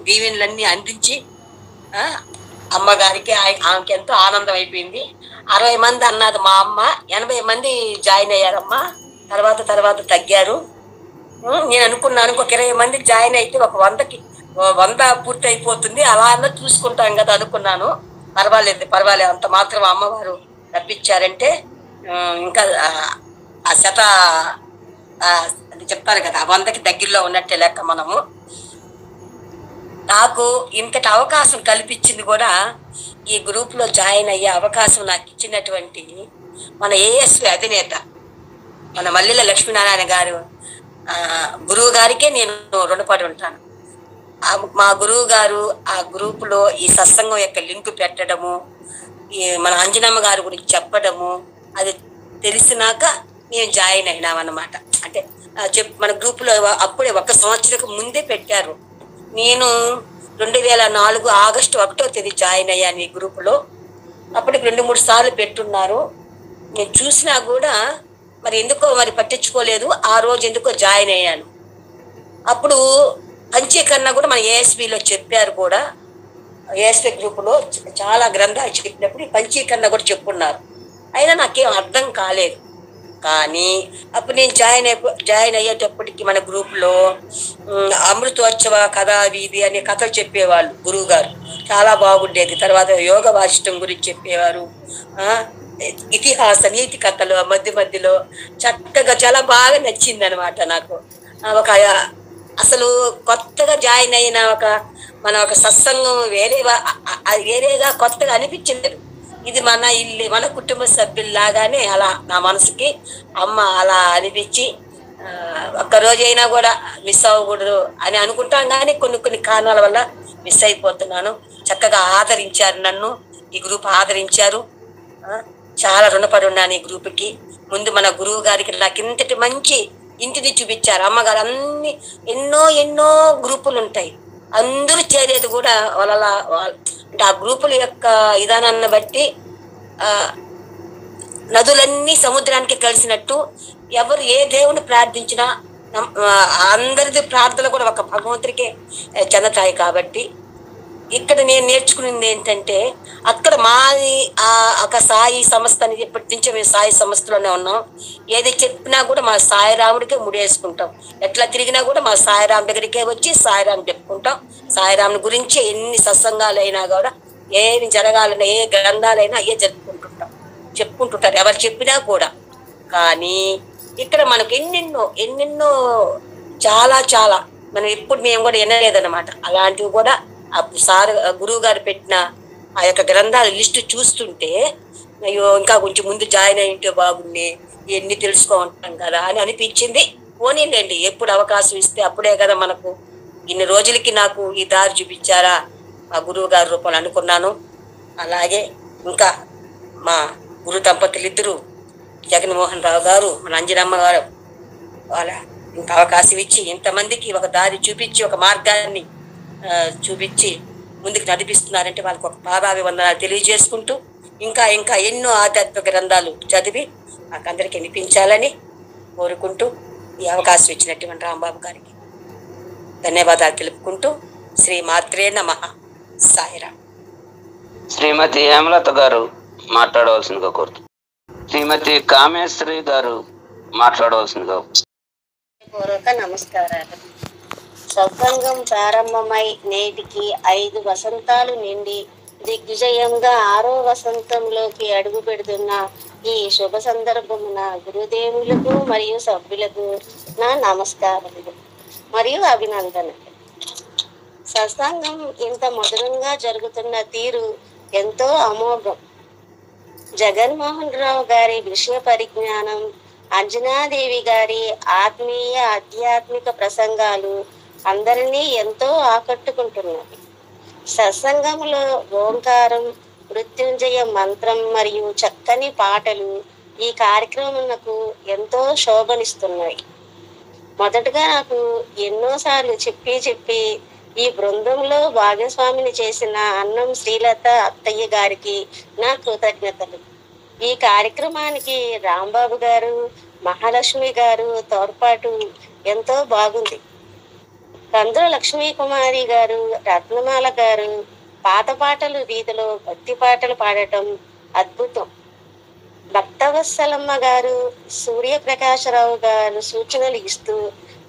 S5: దీవెనలన్నీ అందించి అమ్మగారికి ఆమెకి ఎంతో ఆనందం అయిపోయింది. 60 మంది అన్నది మా అమ్మ, 80 మంది జాయిన్ అయ్యారమ్మా. తర్వాత తగ్గారు. నేను అనుకున్నాను ఒక 20 మంది జాయిన్ అయితే ఒక 100 పూర్తి అయిపోతుంది, అలా అన్న చూసుకుంటాం కదా అనుకున్నాను. పర్వాలేదు అంత మాత్రం అమ్మవారు రప్పించారంటే ఇంకా ఆ అది చెప్తారు కదా 100కి దగ్గరలో ఉన్నట్టే లెక్క. మనము నాకు ఇంతటి అవకాశం కల్పించింది కూడా ఈ గ్రూప్ లో జాయిన్ అయ్యే అవకాశం నాకు ఇచ్చినటువంటి మన ఏఎస్వి అధినేత మన మల్లెల లక్ష్మీనారాయణ గారు గురువు గారికే నేను రుణపడి ఉంటాను. మా గురువు గారు ఆ గ్రూప్ లో ఈ సత్సంగం యొక్క లింక్ పెట్టడము, మన అంజనమ్మ గారి గురించి చెప్పడము, అది తెలిసినాక మేము జాయిన్ అయినామన్నమాట. అంటే మన గ్రూప్ లో అప్పుడే 1 సంవత్సరం ముందే పెట్టారు. నేను 2004 ఆగస్టు 1వ తేదీ జాయిన్ అయ్యాను ఈ గ్రూపులో. అప్పటికి 2-3 సార్లు పెట్టున్నారు. నేను చూసినా కూడా ఎందుకో పట్టించుకోలేదు. ఆ రోజు ఎందుకో జాయిన్ అయ్యాను. అప్పుడు పంచీకరణ కూడా మన ఏఎస్బిలో చెప్పారు కూడా. ఏఎస్బి గ్రూపులో చాలా గ్రంథాలు చెప్పినప్పుడు పంచీకరణ కూడా చెప్పున్నారు. అయినా నాకేం అర్థం కాలేదు. కానీ అప్పుడు నేను జాయిన్ అయ్యేటప్పటికి మన గ్రూప్లో అమృతోత్సవ కథా వీధి అనే కథలు చెప్పేవాళ్ళు గురువు గారు, చాలా బాగుండేది. తర్వాత యోగ వాసిష్టం గురించి చెప్పేవారు, ఇతిహాస నీతి కథలు మధ్యలో చక్కగా చాలా బాగా నచ్చింది అనమాట నాకు. అసలు కొత్తగా జాయిన్ అయిన ఒక సత్సంగం వేరేగా కొత్తగా అనిపించింది. ఇది మన ఇల్లు, మన కుటుంబ సభ్యుల్లాగానే అలా నా మనసుకి అమ్మ అలా అనిపించి ఒక్కరోజైనా కూడా మిస్ అవ్వకూడదు అని అనుకుంటాం. కానీ కొన్ని కారణాల వల్ల మిస్ అయిపోతున్నాను. చక్కగా ఆదరించారు నన్ను, ఈ గ్రూప్ ఆదరించారు. చాలా రుణపడి ఉన్నాను ఈ గ్రూప్కి. ముందు మన గురువు గారికి నాకు ఇంతటి మంచి ఇంటిని చూపించారు. అమ్మగారు అన్ని ఎన్నో గ్రూపులు ఉంటాయి, అందరూ చేరేది కూడా అంటే ఆ గ్రూపుల యొక్క విధానాన్ని బట్టి నదులన్నీ సముద్రానికి కలిసినట్టు ఎవరు ఏ దేవుని ప్రార్థించినా అందరిది ప్రార్థనలు కూడా ఒక భగవంతుడికే చెందతాయి. కాబట్టి ఇక్కడ నేను నేర్చుకున్నది ఏంటంటే, అక్కడ మాది ఒక సాయి సంస్థ అని ఎప్పటి నుంచో మేము సాయి సంస్థలోనే ఉన్నాం. ఏది చెప్పినా కూడా మా సాయిరాముడికే ముడేసుకుంటాం. ఎట్లా తిరిగినా కూడా మా సాయిరాం దగ్గరికే వచ్చి సాయిరాం చెప్పుకుంటాం. సాయిరాముని గురించి ఎన్ని సత్సంగాలు అయినా కూడా, ఏమి జరగాలన్నా ఏ గ్రంథాలైనా అయ్యే చెప్పుకుంటుంటారు ఎవరు చెప్పినా కూడా. కానీ ఇక్కడ మనకు ఎన్నెన్నో చాలా మనం ఎప్పుడు మేము కూడా వినలేదన్నమాట. అలాంటివి కూడా సార్ గురువు గారు పెట్టిన ఆ యొక్క గ్రంథాల లిస్టు చూస్తుంటే అయ్యో ఇంకా కొంచెం ముందు జాయిన్ అయ్యింటే బాగుంది, ఇవన్నీ తెలుసుకోంటాం కదా అని అనిపించింది. పోనీలేండి, ఎప్పుడు అవకాశం ఇస్తే అప్పుడే కదా మనకు. ఇన్ని రోజులకి నాకు ఈ దారి చూపించారా మా గురువు గారి రూపంలో అనుకున్నాను. అలాగే ఇంకా మా గురు దంపతులు ఇద్దరు జగన్మోహన్ రావు గారు, మన అంజనమ్మ గారు వాళ్ళ ఇంత అవకాశం ఇచ్చి ఇంతమందికి ఒక దారి చూపించి ఒక మార్గాన్ని చూపించి ముందుకు నడిపిస్తున్నారంటే వాళ్ళకి ఒక పాదాభివందనాలు తెలియజేసుకుంటూ ఇంకా ఇంకా ఎన్నో ఆధ్యాత్మిక గ్రంథాలు చదివి మాకందరికి వినిపించాలని కోరుకుంటూ ఈ అవకాశం ఇచ్చినటువంటి రాంబాబు గారికి ధన్యవాదాలు తెలుపుకుంటూ శ్రీ మాత్రే నమః. సాయిరాం.
S1: శ్రీమతి హేమలత గారు మాట్లాడవలసిందిగా కోరుతూ శ్రీమతి కామేశ్వరి గారు మాట్లాడవలసిందిగా.
S2: పూర్వక నమస్కారాలు. సత్సంగం ప్రారంభమై నేటికి 5 వసంతాలు నిండి దిగ్విజయంగా 6వ వసంతంలోకి అడుగు పెడుతున్న ఈ శుభ సందర్భమున గురుదేవులకు మరియు సభ్యులకు నా నమస్కారములు మరియు అభినందనలు. సత్సంగం ఇంత మధురంగా జరుగుతున్న తీరు ఎంతో అమోఘం. జగన్మోహన్ రావు గారి విషయ పరిజ్ఞానం, అంజనాదేవి గారి ఆత్మీయ ఆధ్యాత్మిక ప్రసంగాలు అందరినీ ఎంతో ఆకట్టుకుంటున్నవి. సత్సంగంలో ఓంకారం, మృత్యుంజయ మంత్రం మరియు చక్కని పాటలు ఈ కార్యక్రమంకు ఎంతో శోభనిస్తున్నాయి. మొదటగా నాకు ఎన్నోసార్లు చెప్పి ఈ బృందంలో భాగస్వామిని చేసిన అన్నం శ్రీలత అత్తయ్య గారికి నా కృతజ్ఞతలు. ఈ కార్యక్రమానికి రాంబాబు గారు, మహాలక్ష్మి గారు తోడ్పాటు ఎంతో బాగుంది. కందుల లక్ష్మీ కుమారి గారు, రత్నమాల గారు పాత పాటలు వీధిలో భక్తి పాటలు పాడటం అద్భుతం. భక్తవత్సలమ్మ గారు, సూర్యప్రకాశరావు గారు సూచనలు ఇస్తూ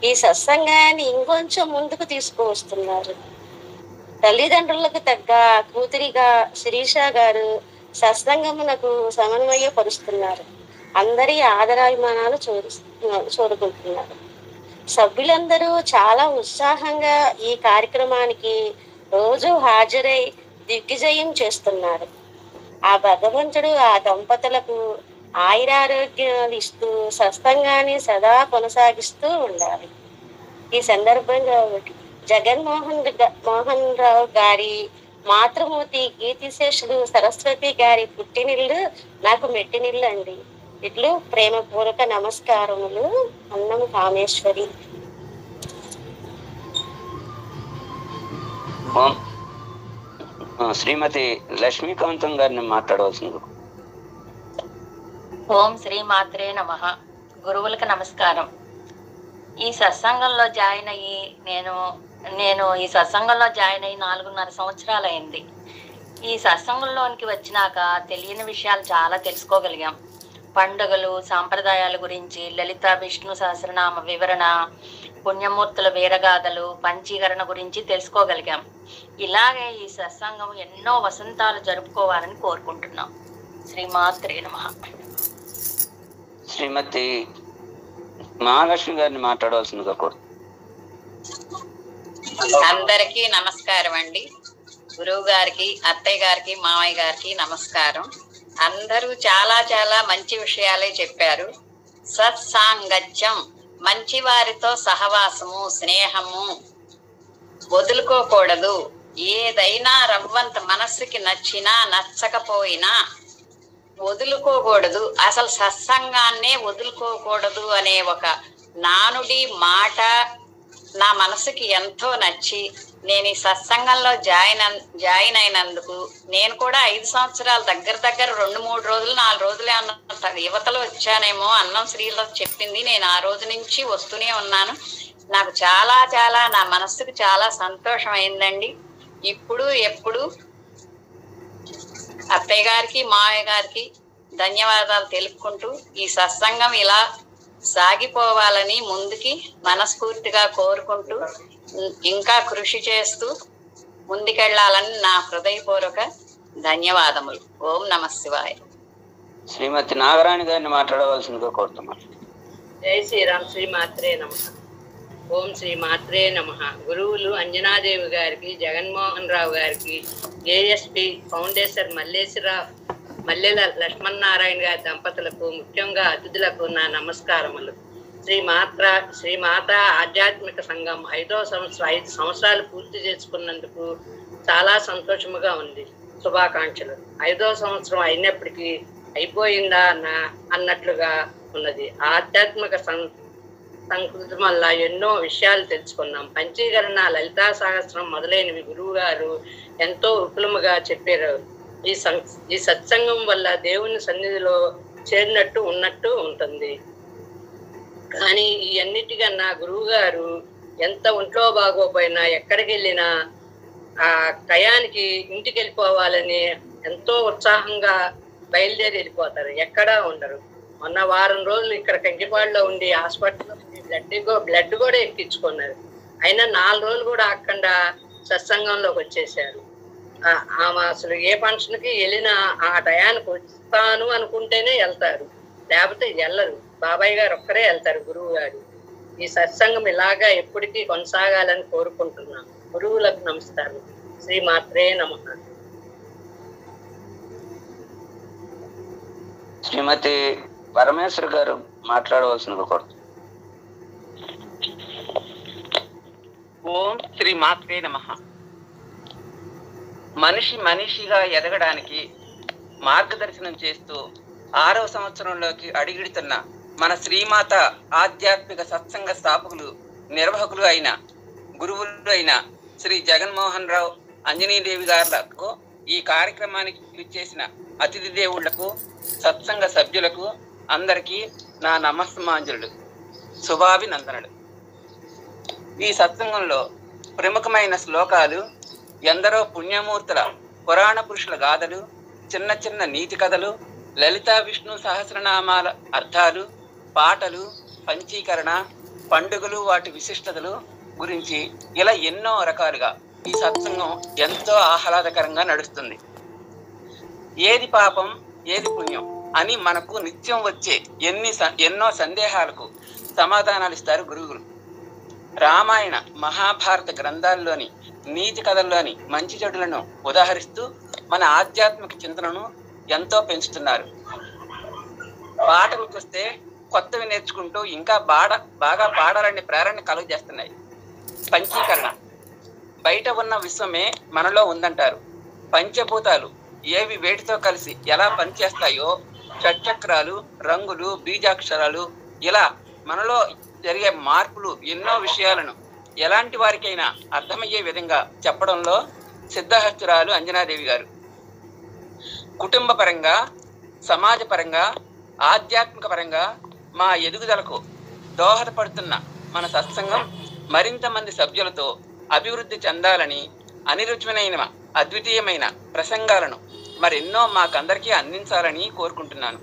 S2: ఈ సత్సంగాన్ని ఇంకొంచెం ముందుకు తీసుకువస్తున్నారు. తల్లిదండ్రులకు తగ్గ కూతురిగా శిరీష గారు సత్సంగమునకు సమన్వయపరుస్తున్నారు. అందరి ఆదరాభిమానాలు చూరుకుంటున్నారు. సభ్యులందరూ చాలా ఉత్సాహంగా ఈ కార్యక్రమానికి రోజు హాజరై దిగ్విజయం చేస్తున్నారు. ఆ భగవంతుడు ఆ దంపతులకు ఆయురారోగ్యాలు ఇస్తూ సత్సంగాన్ని సదా కొనసాగిస్తూ ఉండాలి. ఈ సందర్భంగా మోహన్ రావు గారి మాతృమూర్తి కీర్తిశేషులు సరస్వతి గారి పుట్టినిల్లు నాకు మెట్టినిల్లు అండి. ఇట్లు ప్రేమపూర్వక నమస్కారములు. అన్నం కామేశ్వరి.
S1: శ్రీమతి లక్ష్మీకాంతం గారిని మాట్లాడవలసింది.
S4: ఓం శ్రీ మాత్రే నమః. గురువులకు నమస్కారం. ఈ సత్సంగంలో జాయిన్ అయ్యి నేను ఈ సత్సంగంలో జాయిన్ అయ్యి 4.5 సంవత్సరాలు అయింది. ఈ సత్సంగంలోనికి వచ్చినాక తెలియని విషయాలు చాలా తెలుసుకోగలిగాం. పండుగలు, సాంప్రదాయాల గురించి, లలిత విష్ణు సహస్రనామ వివరణ, పుణ్యమూర్తుల వీరగాథలు, పంచీకరణ గురించి తెలుసుకోగలిగాం. ఇలాగే ఈ సత్సంగం ఎన్నో వసంతాలు జరుపుకోవాలని కోరుకుంటున్నాం. శ్రీమాత్రే నమః.
S1: శ్రీమతి మహాలక్ష్మి గారిని మాట్లాడవలసిందిగా కోరు.
S4: అందరికీ నమస్కారం అండి. గురువు గారికి, అత్తయ్య గారికి, మామయ్య గారికి నమస్కారం. అందరూ చాలా చాలా మంచి విషయాలే చెప్పారు. సత్సాంగత్యం, మంచి వారితో సహవాసము, స్నేహము వదులుకోకూడదు. ఏదైనా రవ్వంత మనస్సుకి నచ్చినా నచ్చకపోయినా వదులుకోకూడదు. అసలు సత్సంగాన్నే వదులుకోకూడదు అనే ఒక నానుడి మాట నా మనసుకి ఎంతో నచ్చి నేను ఈ సత్సంగంలో జాయిన్ అయినందుకు నేను కూడా 5 సంవత్సరాలు దగ్గర 2-3 రోజులు 4 రోజులే అన్న యువతలో వచ్చానేమో. అన్నం శ్రీలో చెప్పింది, నేను ఆ రోజు నుంచి వస్తూనే ఉన్నాను. నాకు చాలా చాలా నా మనస్సుకు చాలా సంతోషం అయిందండి. ఇప్పుడు ఎప్పుడు అత్తయ్య గారికి, మావయ్య గారికి ధన్యవాదాలు తెలుపుకుంటూ ఈ సత్సంగం ఇలా సాగిపోవాలని ముందుకి మనస్ఫూర్తిగా కోరుకుంటూ ఇంకా కృషి చేస్తూ ముందుకెళ్లాలని నా హృదయపూర్వక ధన్యవాదములు. ఓం నమః శివాయ.
S1: శ్రీమతి నాగరాణి గారిని మాట్లాడవలసిందిగా కోరుతున్నాను.
S6: జై శ్రీరామ్. శ్రీ మాత్రే నమః. ఓం శ్రీ మాత్రే నమః. గురువులు అంజనాదేవి గారికి, జగన్మోహన్ రావు గారికి, ఏఎస్పి ఫౌండేషన్ మల్లెల లక్ష్మణనారాయణ గారి దంపతులకు, ముఖ్యంగా అతిథులకు నా నమస్కారములు. శ్రీమాత ఆధ్యాత్మిక సంఘం 5వ సంవత్సరం 5 సంవత్సరాలు పూర్తి చేసుకున్నందుకు చాలా సంతోషముగా ఉంది. శుభాకాంక్షలు. 5వ సంవత్సరం అయినప్పటికీ అయిపోయిందా అన్నట్లుగా ఉన్నది. ఆధ్యాత్మిక సంస్కృతి వల్ల ఎన్నో విషయాలు తెలుసుకున్నాం. పంచీకరణ, లలితా సహస్రం మొదలైనవి గురువు గారు ఎంతో విపులముగా చెప్పారు. ఈ సత్సంగం వల్ల దేవుని సన్నిధిలో చేరినట్టు ఉన్నట్టు ఉంటుంది. కానీ ఈ అన్నిటికన్నా గురువు గారు ఎంత ఒంట్లో బాగోపోయినా ఎక్కడికి వెళ్ళినా ఆ టయానికి ఇంటికి వెళ్ళిపోవాలని ఎంతో ఉత్సాహంగా బయలుదేరి వెళ్ళిపోతారు, ఎక్కడా ఉండరు. మొన్న వారం రోజులు ఇక్కడ కంకిపాడులో ఉండి హాస్పిటల్లో బ్లడ్ కూడా ఎక్కించుకున్నారు. అయినా 4 రోజులు కూడా ఆకుండా సత్సంగంలోకి వచ్చేసారు. ఆమె అసలు ఏ ఫంక్షన్కి వెళ్ళినా ఆ టయానికి వస్తాను అనుకుంటేనే వెళ్తారు, లేకపోతే వెళ్ళరు. బాబాయ్ గారు ఒక్కరే వెళ్తారు, గురువు గారు. ఈ సత్సంగం ఇలాగా ఎప్పటికీ కొనసాగాలని కోరుకుంటున్నాను. గురువులకు నమస్కారం. శ్రీమాత్రే నమః.
S1: శ్రీమతి పరమేశ్వర్ గారు మాట్లాడవలసింది కోరుతున్నాను.
S7: ఓం శ్రీ మాత్రే నమః. మనిషిగా ఎదగడానికి మార్గదర్శనం చేస్తూ 6వ సంవత్సరంలోకి అడుగిడుతున్న మన శ్రీమాత ఆధ్యాత్మిక సత్సంగ స్థాపకులు, నిర్వాహకులు అయిన గురువులు అయిన శ్రీ జగన్మోహన్ రావు అంజనీదేవి గారులకు, ఈ కార్యక్రమానికి ఇచ్చేసిన అతిథి దేవుళ్లకు, సత్సంగ సభ్యులకు అందరికీ నా నమస్మాంజలుడు, శుభాభినందనలు. ఈ సత్సంగంలో ప్రముఖమైన శ్లోకాలు, ఎందరో పుణ్యమూర్తుల పురాణ పురుషుల గాథలు, చిన్న చిన్న నీతి కథలు, లలితా విష్ణు సహస్రనామాల అర్థాలు, పాటలు, పంచీకరణ, పండుగలు, వాటి విశిష్టతలు గురించి ఇలా ఎన్నో రకాలుగా ఈ సత్సంగం ఎంతో ఆహ్లాదకరంగా నడుస్తుంది. ఏది పాపం ఏది పుణ్యం అని మనకు నిత్యం వచ్చే ఎన్నో సందేహాలకు సమాధానాలు ఇస్తారు గురువులు. రామాయణ, మహాభారత గ్రంథాల్లోని నీతి కథల్లోని మంచి చెడులను ఉదాహరిస్తూ మన ఆధ్యాత్మిక చింతనను ఎంతో పెంచుతున్నారు. పాటలకు వస్తే కొత్తవి నేర్చుకుంటూ ఇంకా బాగా పాడాలని ప్రేరణ కలుగజేస్తున్నాయి. పంచీకరణ, బయట ఉన్న విశ్వమే మనలో ఉందంటారు. పంచభూతాలు ఏవి వేటితో కలిసి ఎలా పనిచేస్తాయో, షట్చక్రాలు, రంగులు, బీజాక్షరాలు, ఇలా మనలో జరిగే మార్పులు, ఎన్నో విషయాలను ఎలాంటి వారికైనా అర్థమయ్యే విధంగా చెప్పడంలో సిద్ధహస్తురాలు అంజనాదేవి గారు. కుటుంబ పరంగా, సమాజ పరంగా, ఆధ్యాత్మిక పరంగా మా ఎదుగుదలకు దోహదపడుతున్న మన సత్సంగం మరింత మంది సభ్యులతో అభివృద్ధి చెందాలని, అనిరుచిమైన అద్వితీయమైన ప్రసంగాలను మరెన్నో మాకందరికీ అందించాలని కోరుకుంటున్నాను.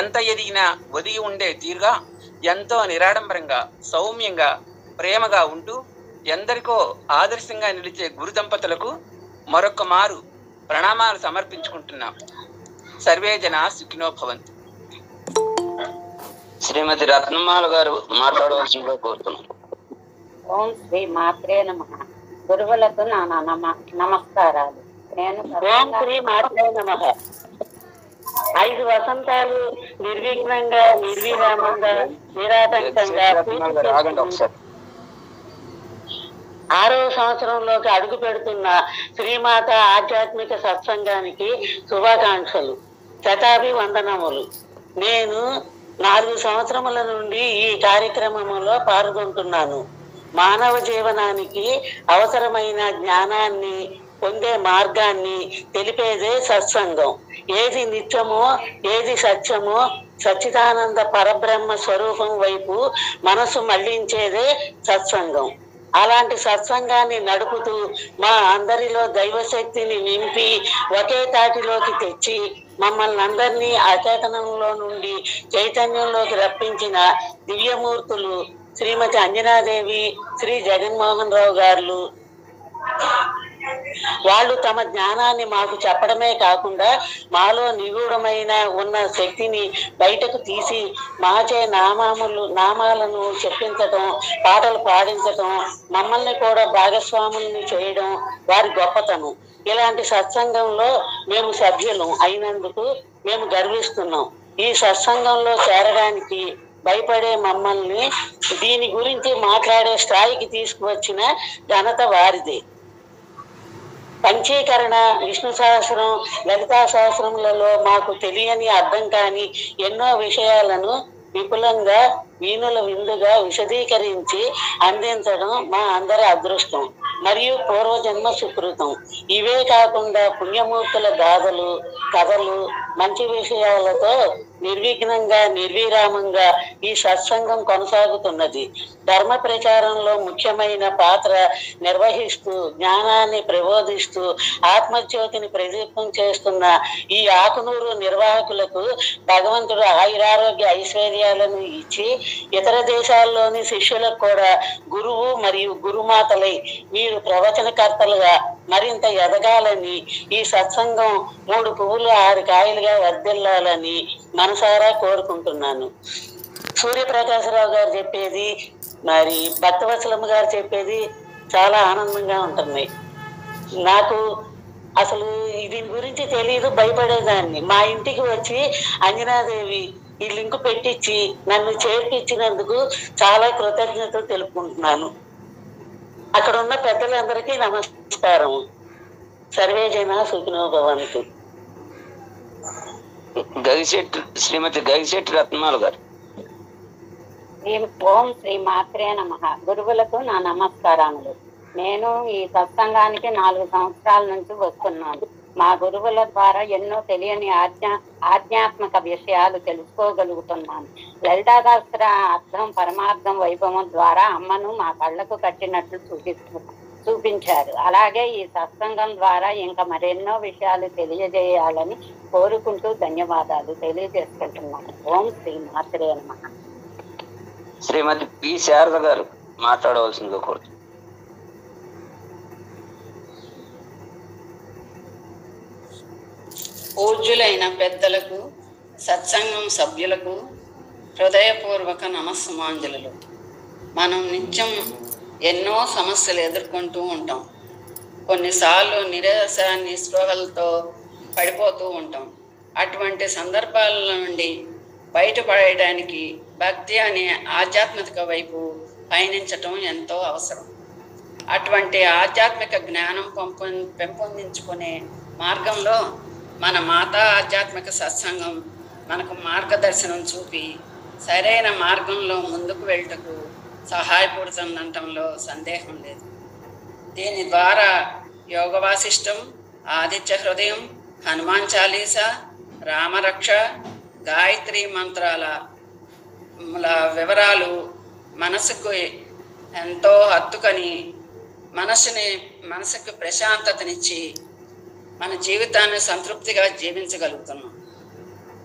S7: ఎంత ఎదిగినా ఒదిగి ఉండే తీరుగా, ఎంతో నిరాడంబరంగా, సౌమ్యంగా, ప్రేమగా ఉంటూ ఎందరికో ఆదర్శంగా నిలిచే గురు దంపతులకు మరొక్క మారు ప్రణామాలు సమర్పించుకుంటున్నాం. సర్వే జనా సుఖినో భవంతు.
S1: శ్రీమతి రత్నమాల గారు మాట్లాడవలసిందిగా కోరుతున్నాం.
S2: ఓం శ్రీ మాత్రే నమః. గురువులకు నా నమస్కారాలు. నేను ఓం శ్రీ మాత్రే నమః. 5 వసంతాలు నిర్విఘ్నంగా, నిర్విరామంగా, నిరాటంకంగా 6వ సంవత్సరంలోకి అడుగు పెడుతున్న శ్రీమాత ఆధ్యాత్మిక సత్సంగానికి శుభాకాంక్షలు, శతాభివందనములు. నేను 4 సంవత్సరముల నుండి ఈ కార్యక్రమంలో పాల్గొంటున్నాను. మానవ జీవనానికి అవసరమైన జ్ఞానాన్ని పొందే మార్గాన్ని తెలిపేదే సత్సంగం. ఏది నిత్యమో, ఏది సత్యమో, సచ్చిదానంద పరబ్రహ్మ స్వరూపం వైపు మనసు మళ్లించేదే సత్సంగం. అలాంటి సత్సంగాన్ని నడుపుతూ మా అందరిలో దైవశక్తిని నింపి ఒకే తాటిలోకి తెచ్చి మమ్మల్ని అందరినీ అచేతనంలో నుండి చైతన్యంలోకి రప్పించిన దివ్యమూర్తులు శ్రీమతి అంజనాదేవి, శ్రీ జగన్మోహన్ రావు గారు. వాళ్ళు తమ జ్ఞానాన్ని మాకు చెప్పడమే కాకుండా మాలో నిగూఢమైన ఉన్న శక్తిని బయటకు తీసి మాచే నామాలను చెప్పించటం, పాటలు పాడించటం, మమ్మల్ని కూడా భాగస్వాముల్ని చేయడం వారి గొప్పతనం. ఇలాంటి సత్సంగంలో మేము సభ్యులం అయినందుకు మేము గర్విస్తున్నాం. ఈ సత్సంగంలో చేరడానికి భయపడే మమ్మల్ని దీని గురించి మాట్లాడే స్థాయికి తీసుకువచ్చిన ఘనత వారిదే. పంచీకరణ, విష్ణు సహస్రం, లలితా సహస్రములలో మాకు తెలియని అర్థం కాని ఎన్నో విషయాలను విపులంగా వీణుల విందుగా విశదీకరించి అందించడం మా అందరి అదృష్టం మరియు పూర్వజన్మ సుకృతం. ఇవే కాకుండా పుణ్యమూర్తుల గాథలు, కథలు, మంచి విషయాలతో నిర్విఘ్నంగా నిర్విరామంగా ఈ సత్సంగం కొనసాగుతున్నది. ధర్మ ప్రచారంలో ముఖ్యమైన పాత్ర నిర్వహిస్తూ జ్ఞానాన్ని ప్రబోధిస్తూ ఆత్మజ్యోతిని ప్రదీపం చేస్తున్న ఈ ఆకునూరు నిర్వాహకులకు భగవంతుడు ఆయురారోగ్య ఐశ్వర్యాలను ఇచ్చి ఇతర దేశాల్లోని శిష్యులకు కూడా గురువు మరియు గురుమాతలై మీరు ప్రవచనకర్తలుగా మరింత ఎదగాలని, ఈ సత్సంగం 3 పువ్వులు 6 కాయలుగా వర్ధిల్లాలని మనసారా కోరుకుంటున్నాను. సూర్యప్రకాశరావు గారు చెప్పేది, మరి భక్తవత్సలమ్మ గారు చెప్పేది చాలా ఆనందంగా ఉంటుంది. నాకు అసలు దీని గురించి తెలియదు, భయపడేదాన్ని. మా ఇంటికి వచ్చి అంజనాదేవి ఈ లింక్ పెట్టించి నన్ను చేర్పించినందుకు చాలా కృతజ్ఞతలు తెలుపుకుంటున్నాను. అక్కడ ఉన్న పెద్దలందరికీ నమస్కారం. సర్వే జన సుఖినో భవంతు.
S1: శ్రీమతి గగిశెట్టి రత్నాలు గారు.
S2: ఓం శ్రీ మాత్రే నమః. గురువులకు నా నమస్కారములు. నేను ఈ సత్సంగానికి 4 సంవత్సరాల నుంచి వస్తున్నాను. మా గురువుల ద్వారా ఎన్నో తెలియని ఆధ్యాత్మిక విషయాలు తెలుసుకోగలుగుతున్నాను. లలితా శాస్త్ర అర్థం, పరమార్థం, వైభవం ద్వారా అమ్మను మా కళ్ళకు కట్టినట్లు చూపించారు. అలాగే ఈ సత్సంగం ద్వారా ఇంకా మరెన్నో విషయాలు తెలియజేయాలని కోరుకుంటూ ధన్యవాదాలు తెలియజేసుకుంటున్నాను. ఓం శ్రీ మాత్రే నమః.
S1: శ్రీమతి పి శారద గారు మాట్లాడవలసిందిగా కోరుతున్నాను.
S8: పూజ్యులైన పెద్దలకు, సత్సంగం సభ్యులకు హృదయపూర్వక నమస్సుమాంజలులు. మనం నిత్యం ఎన్నో సమస్యలు ఎదుర్కొంటూ ఉంటాం. కొన్నిసార్లు నిరాశ, నిస్పృహలతో పడిపోతూ ఉంటాం. అటువంటి సందర్భాల నుండి బయటపడడానికి భక్తి అనే ఆధ్యాత్మిక వైపు పయనించటం ఎంతో అవసరం. అటువంటి ఆధ్యాత్మిక జ్ఞానం పెంపొందించుకునే మార్గంలో మన మాతా ఆధ్యాత్మిక సత్సంగం మనకు మార్గదర్శనం చూపి సరైన మార్గంలో ముందుకు వెళ్ళటకు సహాయపడుతుందనటంలో సందేహం లేదు. దీని ద్వారా యోగ వాసిష్టం, ఆదిత్య హృదయం, హనుమాన్ చాలీసా, రామరక్ష, గాయత్రి మంత్రాల వివరాలు మనసుకు ఎంతో హత్తుకొని మనసుకు ప్రశాంతతనిచ్చి మన జీవితాన్ని సంతృప్తిగా జీవించగలుగుతున్నాం.